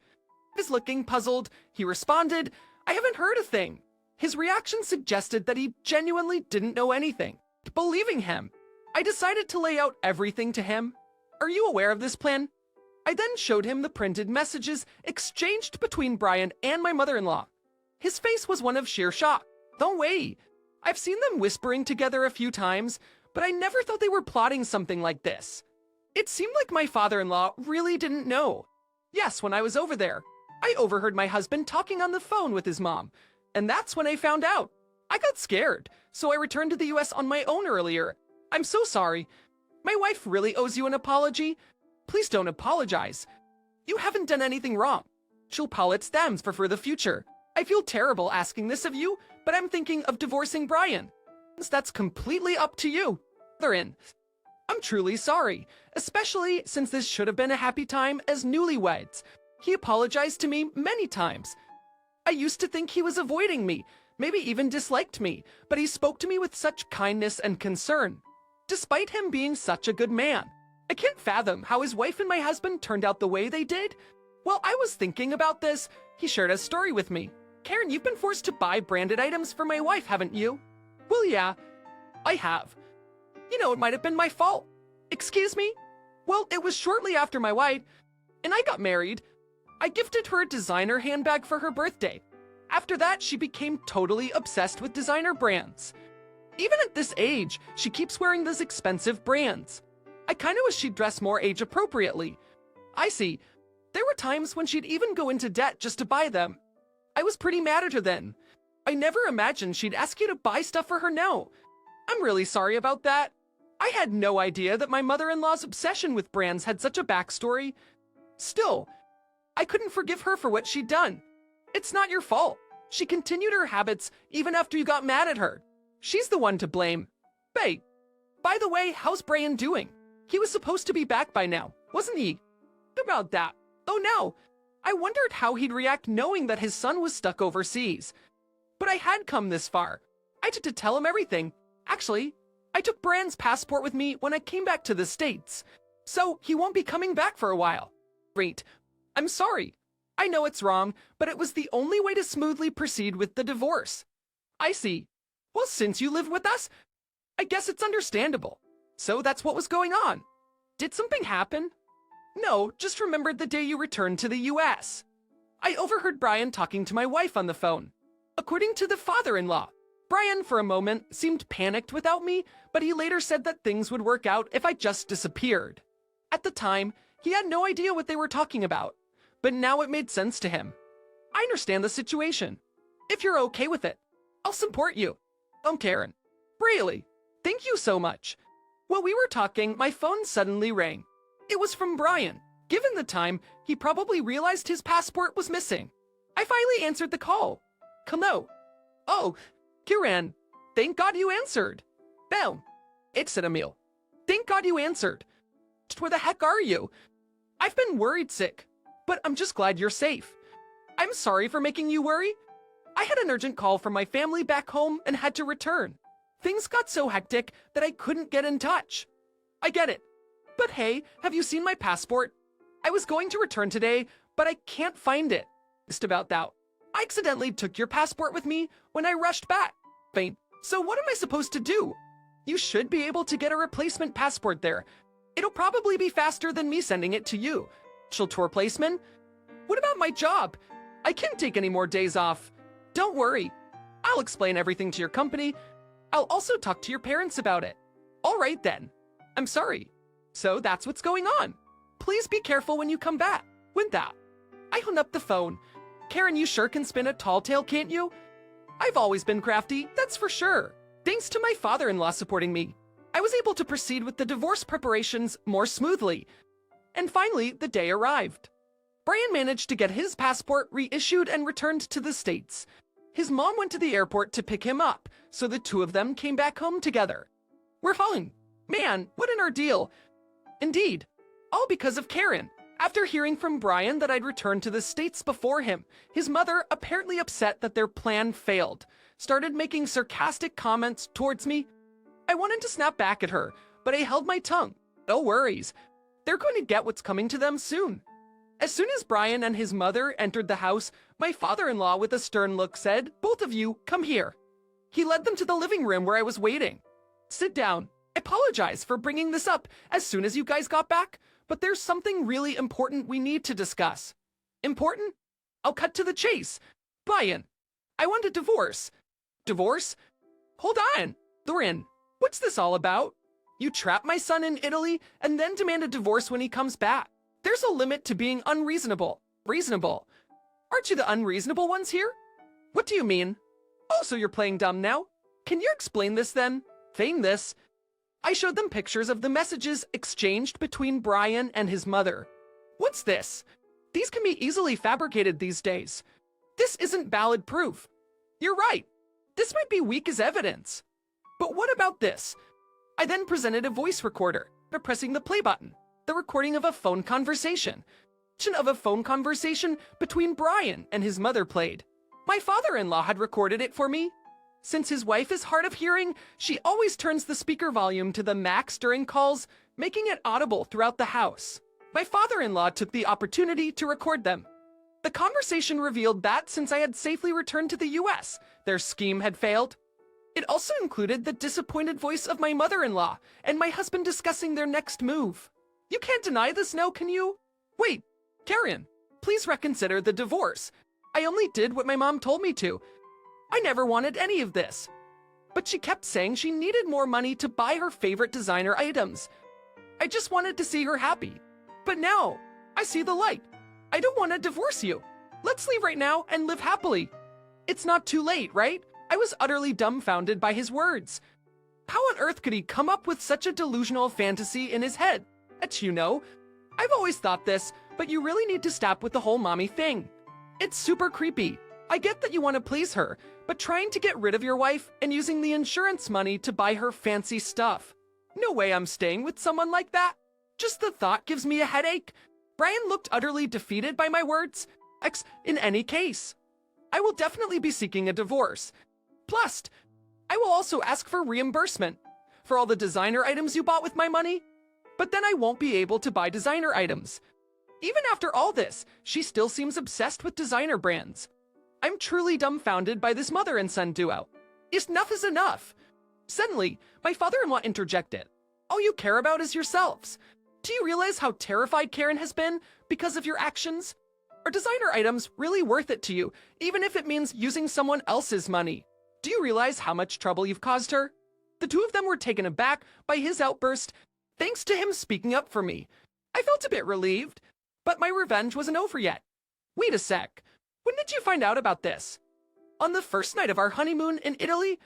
He was looking puzzled. He responded, "I haven't heard a thing." His reaction suggested that he genuinely didn't know anything. Believing him, I decided to lay out everything to him. "Are you aware of this plan?" I then showed him the printed messages exchanged between Brian and my mother-in-law. His face was one of sheer shock. "No way. I've seen them whispering together a few times, but I never thought they were plotting something like this." It seemed like my father-in-law really didn't know. Yes, when I was over there, I overheard my husband talking on the phone with his mom, and that's when I found out. I got scared, so I returned to the US on my own earlier. I'm so sorry. My wife really owes you an apology. Please don't apologize. You haven't done anything wrong. She'll apologize them for the future. I feel terrible asking this of you, but I'm thinking of divorcing Brian. That's completely up to you. They're in. I'm truly sorry, especially since this should have been a happy time as newlyweds. He apologized to me many times. I used to think he was avoiding me, maybe even disliked me, but he spoke to me with such kindness and concern. Despite him being such a good man, I can't fathom how his wife and my husband turned out the way they did. While I was thinking about this, he shared a story with me. "Karen, you've been forced to buy branded items for my wife, haven't you?" "Well, yeah, I have. You know, it might have been my fault." "Excuse me?" "Well, it was shortly after my wife and I got married. I gifted her a designer handbag for her birthday. After that, she became totally obsessed with designer brands. Even at this age, she keeps wearing those expensive brands. I kinda wish she'd dress more age-appropriately." "I see. There were times when she'd even go into debt just to buy them. I was pretty mad at her then. I never imagined she'd ask you to buy stuff for her now. I'm really sorry about that. I had no idea that my mother-in-law's obsession with brands had such a backstory. Still, I couldn't forgive her for what she'd done. It's not your fault. She continued her habits even after you got mad at her. She's the one to blame. Hey, by the way, how's Brian doing? He was supposed to be back by now, wasn't he?" "About that. Oh no. I wondered how he'd react knowing that his son was stuck overseas. But I had come this far. I had to tell him everything. Actually, I took Brian's passport with me when I came back to the States. So he won't be coming back for a while." "Great. I'm sorry. I know it's wrong, but it was the only way to smoothly proceed with the divorce." "I see. Well, since you live with us, I guess it's understandable. So that's what was going on. Did something happen?" "No, just remembered the day you returned to the US. I overheard Brian talking to my wife on the phone. According to the father-in-law, Brian for a moment seemed panicked without me, but he later said that things would work out if I just disappeared. At the time, he had no idea what they were talking about, but now it made sense to him. I understand the situation. If you're okay with it, I'll support you." Karen. "Really? Thank you so much." While we were talking, my phone suddenly rang. It was from Brian. Given the time, he probably realized his passport was missing. I finally answered the call. "Hello." "Oh, Karen, thank God you answered." "Belle, it's Emil. Thank God you answered. Where the heck are you? I've been worried sick, but I'm just glad you're safe. I'm sorry for making you worry. I had an urgent call from my family back home and had to return. Things got so hectic that I couldn't get in touch." "I get it. But hey, have you seen my passport? I was going to return today, but I can't find it." "Just about that. I accidentally took your passport with me when I rushed back." "So what am I supposed to do?" "You should be able to get a replacement passport there. It'll probably be faster than me sending it to you." "Tour placement? What about my job? I can't take any more days off." "Don't worry. I'll explain everything to your company. I'll also talk to your parents about it." "All right then. I'm sorry. So that's what's going on. Please be careful when you come back." With that, I hung up the phone. "Karen, you sure can spin a tall tale, can't you?" "I've always been crafty, that's for sure. Thanks to my father-in-law supporting me, I was able to proceed with the divorce preparations more smoothly. And finally, the day arrived. Brian managed to get his passport reissued and returned to the States. His mom went to the airport to pick him up, so the two of them came back home together. We're fine. Man, what an ordeal. Indeed. All because of Karen. After hearing from Brian that I'd returned to the States before him, his mother, apparently upset that their plan failed, started making sarcastic comments towards me. I wanted to snap back at her, but I held my tongue. No worries. They're going to get what's coming to them soon. As soon as Brian and his mother entered the house, my father-in-law with a stern look said, "Both of you, come here." He led them to the living room where I was waiting. "Sit down. I apologize for bringing this up as soon as you guys got back, but there's something really important we need to discuss." Important? I'll cut to the chase. Brian, I want a divorce. Divorce? Hold on, Thorin, what's this all about? You trap my son in Italy and then demand a divorce when he comes back. There's a limit to being unreasonable. Reasonable. Aren't you the unreasonable ones here? What do you mean? Oh, so you're playing dumb now? Can you explain this then? Feign this. I showed them pictures of the messages exchanged between Brian and his mother. What's this? These can be easily fabricated these days. This isn't valid proof. You're right. This might be weak as evidence. But what about this? I then presented a voice recorder by pressing the play button. The recording of a phone conversation. Of a phone conversation between Brian and his mother played. My father-in-law had recorded it for me. Since his wife is hard of hearing, she always turns the speaker volume to the max during calls, making it audible throughout the house. My father-in-law took the opportunity to record them. The conversation revealed that since I had safely returned to the US, their scheme had failed. It also included the disappointed voice of my mother-in-law and my husband discussing their next move. You can't deny this now, can you? Wait, Karen, please reconsider the divorce. I only did what my mom told me to. I never wanted any of this. But she kept saying she needed more money to buy her favorite designer items. I just wanted to see her happy. But now, I see the light. I don't want to divorce you. Let's leave right now and live happily. It's not too late, right? I was utterly dumbfounded by his words. How on earth could he come up with such a delusional fantasy in his head? You know, I've always thought this, but you really need to stop with the whole mommy thing. It's super creepy. I get that you want to please her, but trying to get rid of your wife and using the insurance money to buy her fancy stuff. No way I'm staying with someone like that. Just the thought gives me a headache. Brian looked utterly defeated by my words. In any case, I will definitely be seeking a divorce. Plus, I will also ask for reimbursement for all the designer items you bought with my money. But then I won't be able to buy designer items. Even after all this, she still seems obsessed with designer brands. I'm truly dumbfounded by this mother and son duo. Enough is enough. Suddenly, my father-in-law interjected. All you care about is yourselves. Do you realize how terrified Karen has been because of your actions? Are designer items really worth it to you, even if it means using someone else's money? Do you realize how much trouble you've caused her? The two of them were taken aback by his outburst. Thanks to him speaking up for me, I felt a bit relieved, but my revenge wasn't over yet. Wait a sec. When did you find out about this? On the first night of our honeymoon in Italy?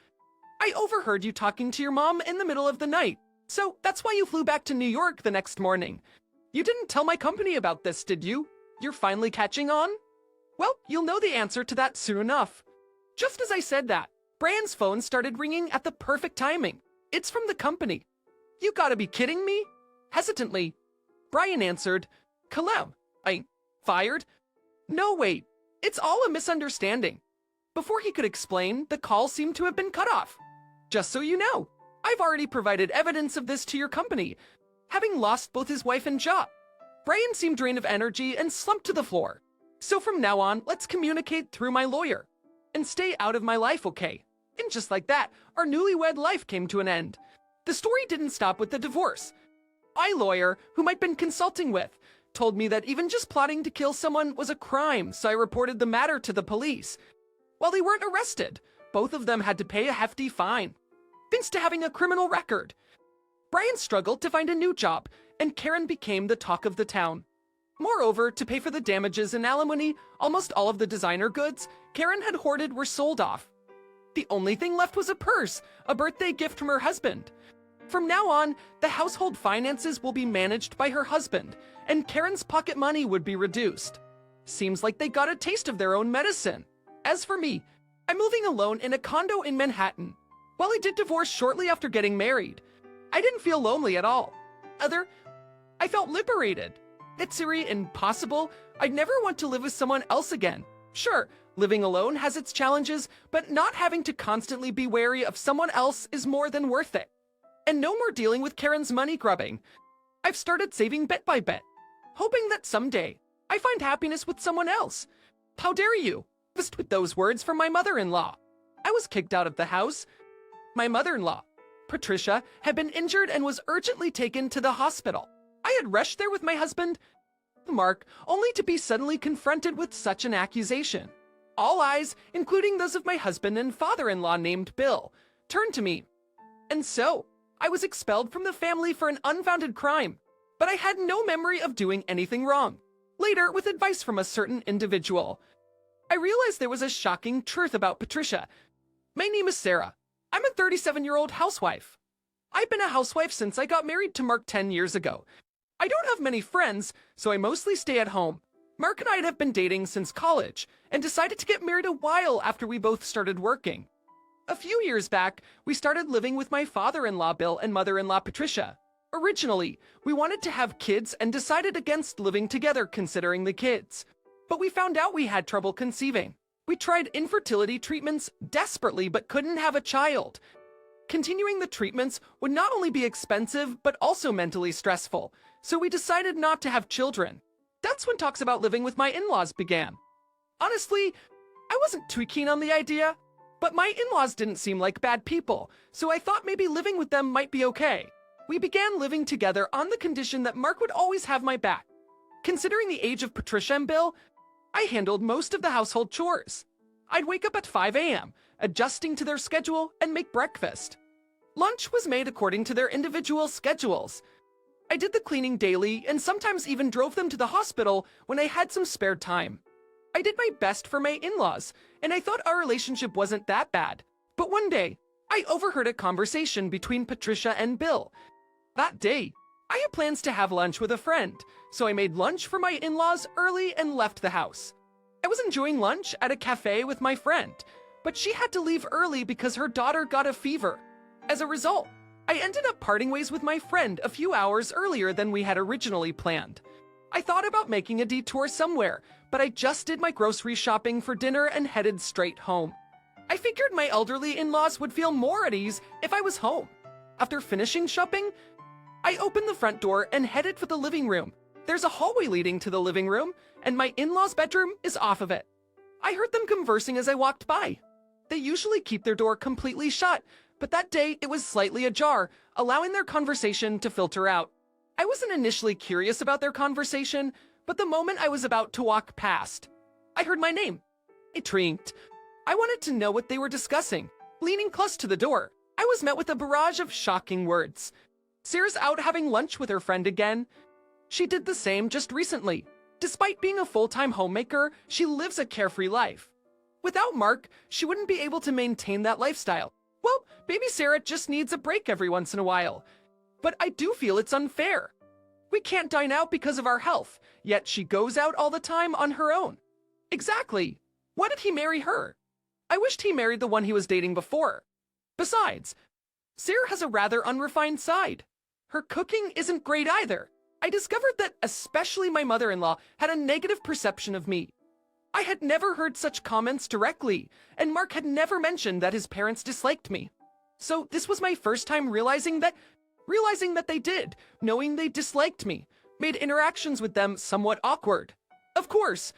I overheard you talking to your mom in the middle of the night, so that's why you flew back to New York the next morning. You didn't tell my company about this, did you? You're finally catching on? Well, you'll know the answer to that soon enough. Just as I said that, Brian's phone started ringing at the perfect timing. It's from the company. You gotta be kidding me? Hesitantly, Brian answered, Kalem, fired? No, wait, it's all a misunderstanding. Before he could explain, the call seemed to have been cut off. Just so you know, I've already provided evidence of this to your company, having lost both his wife and job. Brian seemed drained of energy and slumped to the floor. So from now on, let's communicate through my lawyer. And stay out of my life, okay? And just like that, our newlywed life came to an end. The story didn't stop with the divorce. My lawyer, whom I'd been consulting with, told me that even just plotting to kill someone was a crime, so I reported the matter to the police. While they weren't arrested, both of them had to pay a hefty fine, thanks to having a criminal record. Brian struggled to find a new job, and Karen became the talk of the town. Moreover, to pay for the damages and alimony, almost all of the designer goods Karen had hoarded were sold off. The only thing left was a purse, a birthday gift from her husband. From now on, the household finances will be managed by her husband, and Karen's pocket money would be reduced. Seems like they got a taste of their own medicine. As for me, I'm moving alone in a condo in Manhattan. While I did divorce shortly after getting married, I didn't feel lonely at all. I felt liberated. It's impossible. I'd never want to live with someone else again. Sure, living alone has its challenges, but not having to constantly be wary of someone else is more than worth it. And no more dealing with Karen's money grubbing. I've started saving bit by bit, hoping that someday I find happiness with someone else. How dare you? Just with those words from my mother-in-law. I was kicked out of the house. My mother-in-law, Patricia, had been injured and was urgently taken to the hospital. I had rushed there with my husband, Mark, only to be suddenly confronted with such an accusation. All eyes, including those of my husband and father-in-law named Bill, turned to me. And so, I was expelled from the family for an unfounded crime, but I had no memory of doing anything wrong. Later, with advice from a certain individual, I realized there was a shocking truth about Patricia. My name is Sarah. I'm a 37-year-old housewife. I've been a housewife since I got married to Mark 10 years ago. I don't have many friends, so I mostly stay at home. Mark and I have been dating since college and decided to get married a while after we both started working. A few years back, we started living with my father-in-law Bill and mother-in-law Patricia. Originally, we wanted to have kids and decided against living together considering the kids. But we found out we had trouble conceiving. We tried infertility treatments desperately but couldn't have a child. Continuing the treatments would not only be expensive but also mentally stressful, so we decided not to have children. That's when talks about living with my in-laws began. Honestly, I wasn't too keen on the idea, but my in-laws didn't seem like bad people, so I thought maybe living with them might be okay. We began living together on the condition that Mark would always have my back. Considering the age of Patricia and Bill, I handled most of the household chores. I'd wake up at 5 a.m., adjusting to their schedule, and make breakfast. Lunch was made according to their individual schedules. I did the cleaning daily and sometimes even drove them to the hospital when I had some spare time. I did my best for my in-laws, and I thought our relationship wasn't that bad. But one day, I overheard a conversation between Patricia and Bill. That day, I had plans to have lunch with a friend, so I made lunch for my in-laws early and left the house. I was enjoying lunch at a cafe with my friend, but she had to leave early because her daughter got a fever. As a result, I ended up parting ways with my friend a few hours earlier than we had originally planned. I thought about making a detour somewhere, but I just did my grocery shopping for dinner and headed straight home. I figured my elderly in-laws would feel more at ease if I was home. After finishing shopping, I opened the front door and headed for the living room. There's a hallway leading to the living room, and my in-laws' bedroom is off of it. I heard them conversing as I walked by. They usually keep their door completely shut, but that day it was slightly ajar, allowing their conversation to filter out. I wasn't initially curious about their conversation, but the moment I was about to walk past, I heard my name. Intrigued, I wanted to know what they were discussing. Leaning close to the door, I was met with a barrage of shocking words. Sarah's out having lunch with her friend again. She did the same just recently. Despite being a full-time homemaker, she lives a carefree life. Without Mark, she wouldn't be able to maintain that lifestyle. Well, baby Sarah just needs a break every once in a while. But I do feel it's unfair. We can't dine out because of our health, yet she goes out all the time on her own. Exactly. Why did he marry her? I wished he married the one he was dating before. Besides, Sarah has a rather unrefined side. Her cooking isn't great either. I discovered that especially my mother-in-law had a negative perception of me. I had never heard such comments directly, and Mark had never mentioned that his parents disliked me. So this was my first time realizing that they did, knowing they disliked me, made interactions with them somewhat awkward. Of course,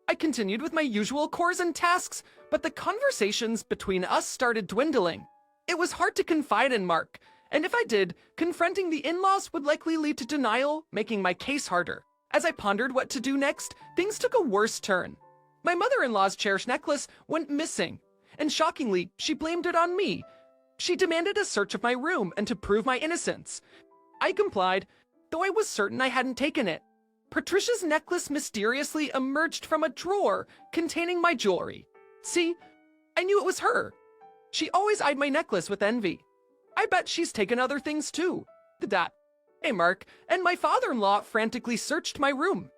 I continued with my usual chores and tasks, but the conversations between us started dwindling. It was hard to confide in Mark, and if I did, confronting the in-laws would likely lead to denial, making my case harder. As I pondered what to do next, things took a worse turn. My mother-in-law's cherished necklace went missing, and shockingly, she blamed it on me. She demanded a search of my room and to prove my innocence. I complied, though I was certain I hadn't taken it. Patricia's necklace mysteriously emerged from a drawer containing my jewelry. See, I knew it was her. She always eyed my necklace with envy. I bet she's taken other things too. That. Hey, Mark, and my father-in-law frantically searched my room.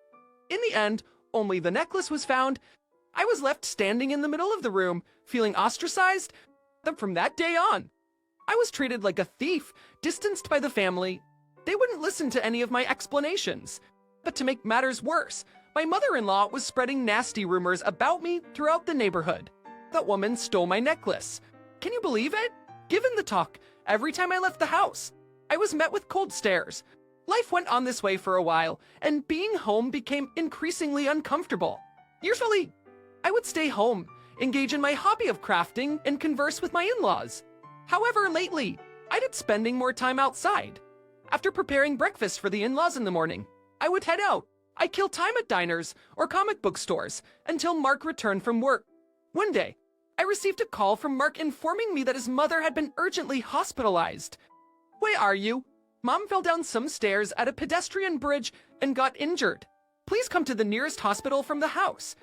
In the end, only the necklace was found. I was left standing in the middle of the room, feeling ostracized. From that day on, I was treated like a thief, distanced by the family. They wouldn't listen to any of my explanations. But to make matters worse, my mother-in-law was spreading nasty rumors about me throughout the neighborhood. That woman stole my necklace. Can you believe it? Given the talk, every time I left the house, I was met with cold stares. Life went on this way for a while, and being home became increasingly uncomfortable. Usually, I would stay home, engage in my hobby of crafting, and converse with my in-laws. However, lately, I'd been spending more time outside. After preparing breakfast for the in-laws in the morning, I would head out. I kill time at diners or comic book stores until Mark returned from work. One day, I received a call from Mark informing me that his mother had been urgently hospitalized. "Where are you? Mom fell down some stairs at a pedestrian bridge and got injured. Please come to the nearest hospital from the house."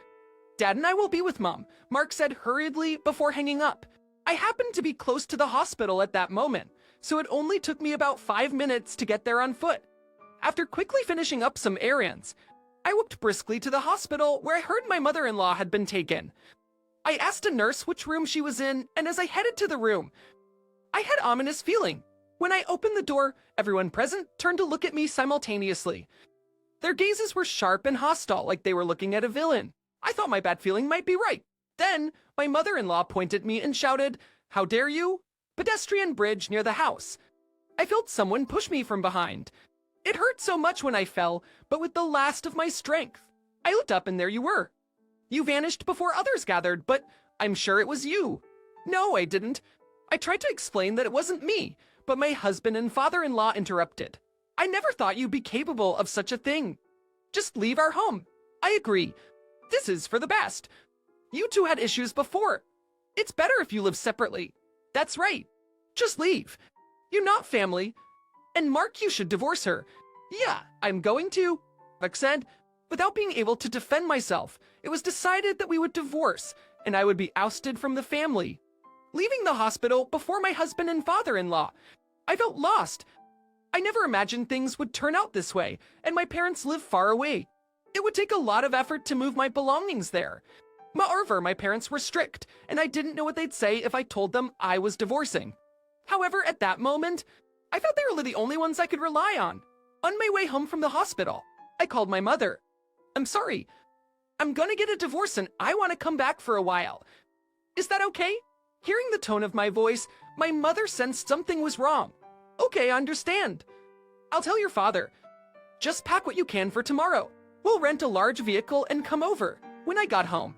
"Dad and I will be with Mom," Mark said hurriedly before hanging up. I happened to be close to the hospital at that moment, so it only took me about 5 minutes to get there on foot. After quickly finishing up some errands, I walked briskly to the hospital where I heard my mother-in-law had been taken. I asked a nurse which room she was in, and as I headed to the room, I had an ominous feeling. When I opened the door, everyone present turned to look at me simultaneously. Their gazes were sharp and hostile, like they were looking at a villain. I thought my bad feeling might be right. Then, my mother-in-law pointed at me and shouted, "How dare you?" Pedestrian bridge near the house. I felt someone push me from behind. It hurt so much when I fell, but with the last of my strength. I looked up and there you were. You vanished before others gathered, but I'm sure it was you. No, I didn't. I tried to explain that it wasn't me, but my husband and father-in-law interrupted. "I never thought you'd be capable of such a thing. Just leave our home." I agree. This is for the best. You two had issues before. It's better if you live separately. That's right. Just leave. You're not family. And Mark, you should divorce her. "Yeah, I'm going to," Mark said. Without being able to defend myself, it was decided that we would divorce, and I would be ousted from the family. Leaving the hospital before my husband and father-in-law, I felt lost. I never imagined things would turn out this way, and my parents live far away. It would take a lot of effort to move my belongings there. Moreover, my parents were strict, and I didn't know what they'd say if I told them I was divorcing. However, at that moment, I felt they were the only ones I could rely on. On my way home from the hospital, I called my mother. "I'm sorry. I'm gonna get a divorce and I want to come back for a while. Is that okay?" Hearing the tone of my voice, my mother sensed something was wrong. "Okay, I understand. I'll tell your father. Just pack what you can for tomorrow. We'll rent a large vehicle and come over." When I got home,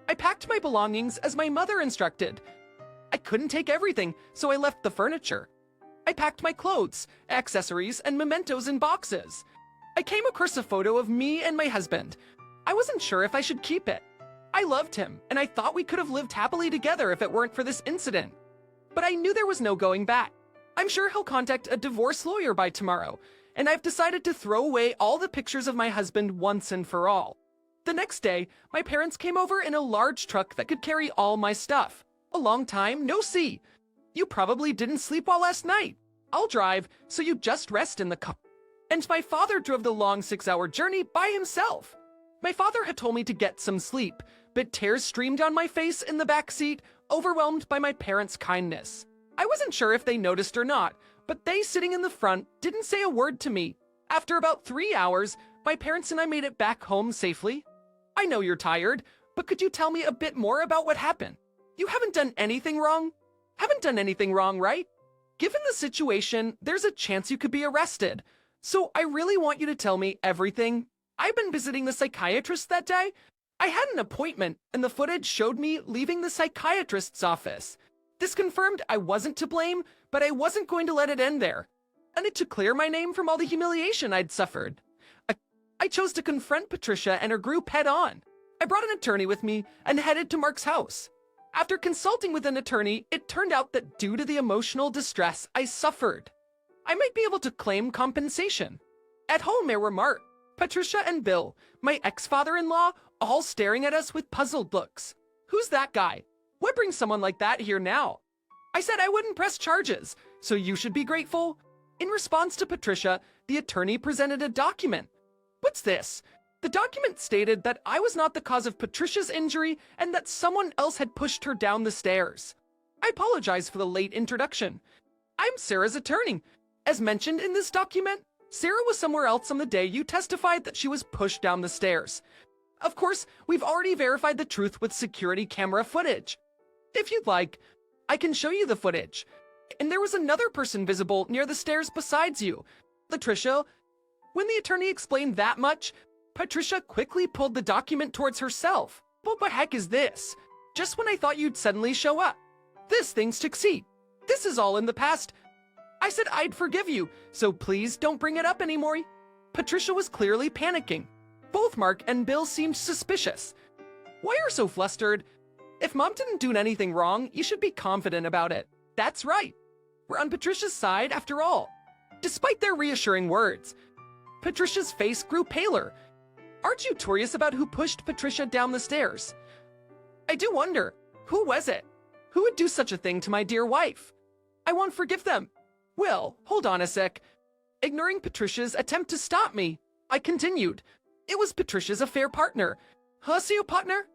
I packed my belongings as my mother instructed. I couldn't take everything, so I left the furniture. I packed my clothes, accessories, and mementos in boxes. I came across a photo of me and my husband. I wasn't sure if I should keep it. I loved him, and I thought we could have lived happily together if it weren't for this incident. But I knew there was no going back. I'm sure he'll contact a divorce lawyer by tomorrow, and I've decided to throw away all the pictures of my husband once and for all. The next day, my parents came over in a large truck that could carry all my stuff. "A long time, no see. You probably didn't sleep well last night. I'll drive, so you just rest in the car." And my father drove the long 6-hour journey by himself. My father had told me to get some sleep, but tears streamed down my face in the back seat, overwhelmed by my parents' kindness. I wasn't sure if they noticed or not, but they sitting in the front didn't say a word to me. After about 3 hours, my parents and I made it back home safely. "I know you're tired, but could you tell me a bit more about what happened? You haven't done anything wrong? Haven't done anything wrong, right? Given the situation, there's a chance you could be arrested. So I really want you to tell me everything. I've been visiting the psychiatrist that day. I had an appointment, and the footage showed me leaving the psychiatrist's office. This confirmed I wasn't to blame, but I wasn't going to let it end there. I needed to clear my name from all the humiliation I'd suffered. I chose to confront Patricia and her group head-on. I brought an attorney with me and headed to Mark's house. After consulting with an attorney, it turned out that due to the emotional distress I suffered, I might be able to claim compensation. At home there were Mark, Patricia, and Bill, my ex-father-in-law, all staring at us with puzzled looks. "Who's that guy? What brings someone like that here now?" I said I wouldn't press charges, so you should be grateful. In response to Patricia, the attorney presented a document. "What's this?" The document stated that I was not the cause of Patricia's injury and that someone else had pushed her down the stairs. I apologize for the late introduction. I'm Sarah's attorney. As mentioned in this document, Sarah was somewhere else on the day you testified that she was pushed down the stairs. Of course, we've already verified the truth with security camera footage. If you'd like, I can show you the footage. And there was another person visible near the stairs besides you. Patricia, when the attorney explained that much, Patricia quickly pulled the document towards herself. What the heck is this? Just when I thought you'd suddenly show up. This thing's succeed. This is all in the past. I said I'd forgive you, so please don't bring it up anymore. Patricia was clearly panicking. Both Mark and Bill seemed suspicious. Why are you so flustered? If Mom didn't do anything wrong, you should be confident about it. That's right. We're on Patricia's side after all. Despite their reassuring words, Patricia's face grew paler. Aren't you curious about who pushed Patricia down the stairs? I do wonder, who was it? Who would do such a thing to my dear wife? I won't forgive them. Will, hold on a sec. Ignoring Patricia's attempt to stop me, I continued. It was Patricia's affair partner. Her partner?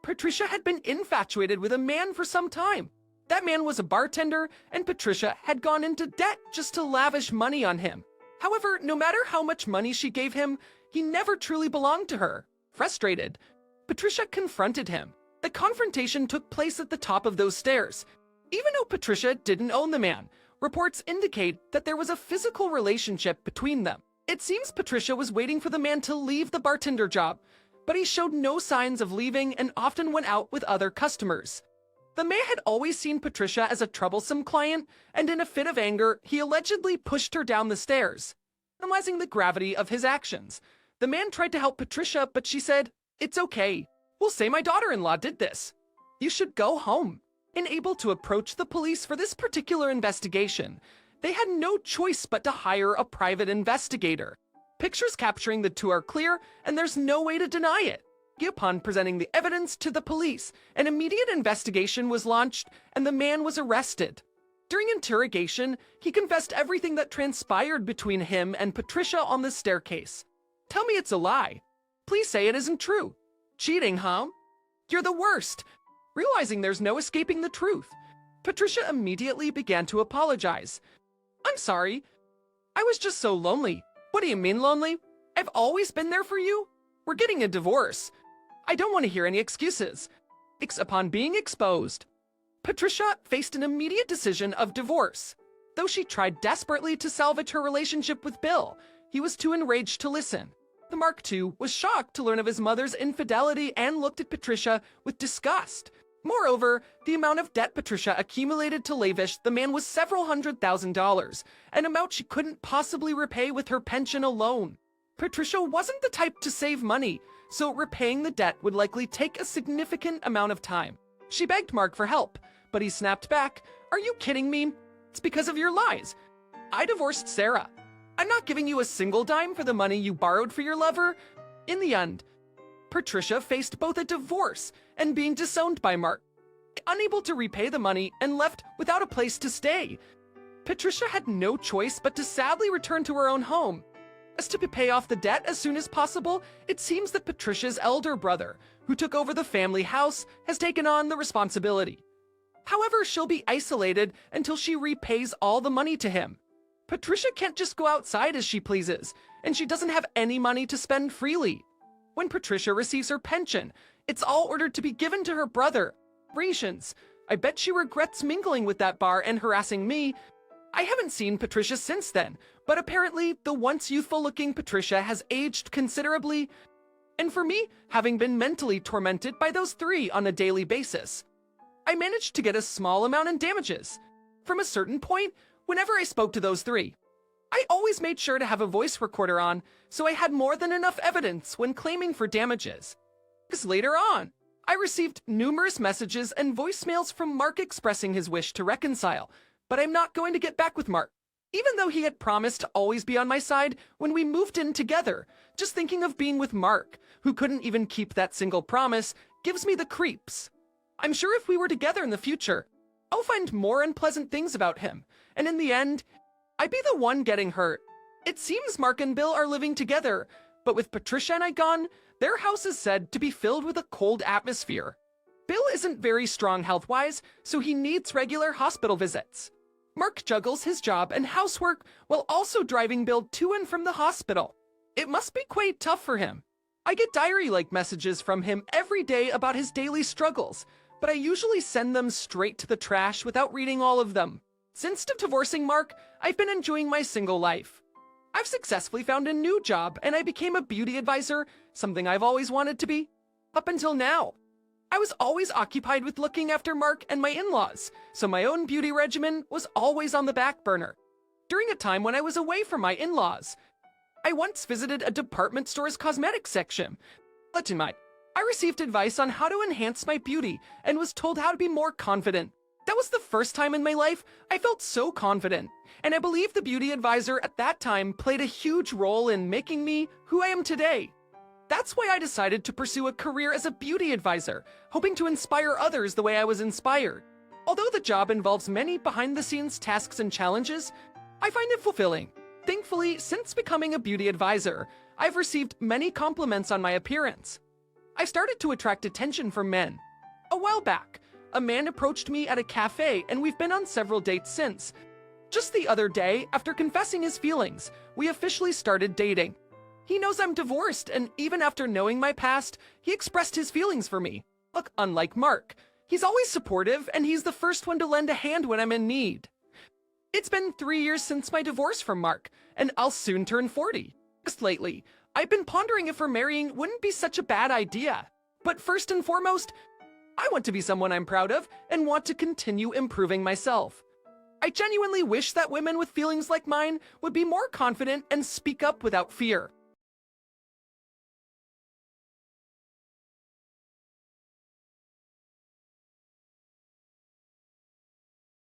Patricia had been infatuated with a man for some time. That man was a bartender, and Patricia had gone into debt just to lavish money on him. However, no matter how much money she gave him, he never truly belonged to her. Frustrated, Patricia confronted him. The confrontation took place at the top of those stairs. Even though Patricia didn't own the man, reports indicate that there was a physical relationship between them. It seems Patricia was waiting for the man to leave the bartender job, but he showed no signs of leaving and often went out with other customers. The man had always seen Patricia as a troublesome client, and in a fit of anger, he allegedly pushed her down the stairs, minimizing the gravity of his actions. The man tried to help Patricia, but she said, "It's okay. We'll say my daughter-in-law did this. You should go home." Unable to approach the police for this particular investigation, they had no choice but to hire a private investigator. Pictures capturing the two are clear, and there's no way to deny it. Upon presenting the evidence to the police, an immediate investigation was launched, and the man was arrested. During interrogation, he confessed everything that transpired between him and Patricia on the staircase. Tell me it's a lie. Please say it isn't true. Cheating, huh? You're the worst. Realizing there's no escaping the truth, Patricia immediately began to apologize. I'm sorry. I was just so lonely. What do you mean lonely? I've always been there for you. We're getting a divorce. I don't want to hear any excuses. Upon being exposed, Patricia faced an immediate decision of divorce. Though she tried desperately to salvage her relationship with Bill, he was too enraged to listen. The Mark II was shocked to learn of his mother's infidelity and looked at Patricia with disgust. Moreover, the amount of debt Patricia accumulated to lavish the man was several $100,000, an amount she couldn't possibly repay with her pension alone. Patricia wasn't the type to save money, so repaying the debt would likely take a significant amount of time. She begged Mark for help, but he snapped back, "Are you kidding me? It's because of your lies. I divorced Sarah. I'm not giving you a single dime for the money you borrowed for your lover." In the end, Patricia faced both a divorce and being disowned by Mark, unable to repay the money and left without a place to stay. Patricia had no choice but to sadly return to her own home. As to pay off the debt as soon as possible, it seems that Patricia's elder brother, who took over the family house, has taken on the responsibility. However, she'll be isolated until she repays all the money to him. Patricia can't just go outside as she pleases, and she doesn't have any money to spend freely. When Patricia receives her pension, it's all ordered to be given to her brother. Rations. I bet she regrets mingling with that bar and harassing me. I haven't seen Patricia since then, but apparently the once youthful-looking Patricia has aged considerably. And for me, having been mentally tormented by those three on a daily basis, I managed to get a small amount in damages. From a certain point, whenever I spoke to those three, I always made sure to have a voice recorder on, so I had more than enough evidence when claiming for damages. Because later on, I received numerous messages and voicemails from Mark expressing his wish to reconcile, but I'm not going to get back with Mark. Even though he had promised to always be on my side when we moved in together, just thinking of being with Mark, who couldn't even keep that single promise, gives me the creeps. I'm sure if we were together in the future, I'll find more unpleasant things about him, and in the end, I'd be the one getting hurt. It seems Mark and Bill are living together, but with Patricia and I gone, their house is said to be filled with a cold atmosphere. Bill isn't very strong health-wise, so he needs regular hospital visits. Mark juggles his job and housework while also driving Bill to and from the hospital. It must be quite tough for him. I get diary-like messages from him every day about his daily struggles, but I usually send them straight to the trash without reading all of them. Since divorcing Mark, I've been enjoying my single life. I've successfully found a new job and I became a beauty advisor, something I've always wanted to be. Up until now, I was always occupied with looking after Mark and my in-laws, so my own beauty regimen was always on the back burner. During a time when I was away from my in-laws, I once visited a department store's cosmetics section. I received advice on how to enhance my beauty and was told how to be more confident. That was the first time in my life I felt so confident, and I believe the beauty advisor at that time played a huge role in making me who I am today. That's why I decided to pursue a career as a beauty advisor, hoping to inspire others the way I was inspired. Although the job involves many behind-the-scenes tasks and challenges, I find it fulfilling. Thankfully, since becoming a beauty advisor, I've received many compliments on my appearance. I started to attract attention from men. A while back, a man approached me at a cafe and we've been on several dates since. Just the other day, after confessing his feelings, we officially started dating. He knows I'm divorced, and even after knowing my past, he expressed his feelings for me. Look, unlike Mark, he's always supportive and he's the first one to lend a hand when I'm in need. It's been 3 years since my divorce from Mark, and I'll soon turn 40. Just lately, I've been pondering if marrying wouldn't be such a bad idea. But first and foremost, I want to be someone I'm proud of and want to continue improving myself. I genuinely wish that women with feelings like mine would be more confident and speak up without fear.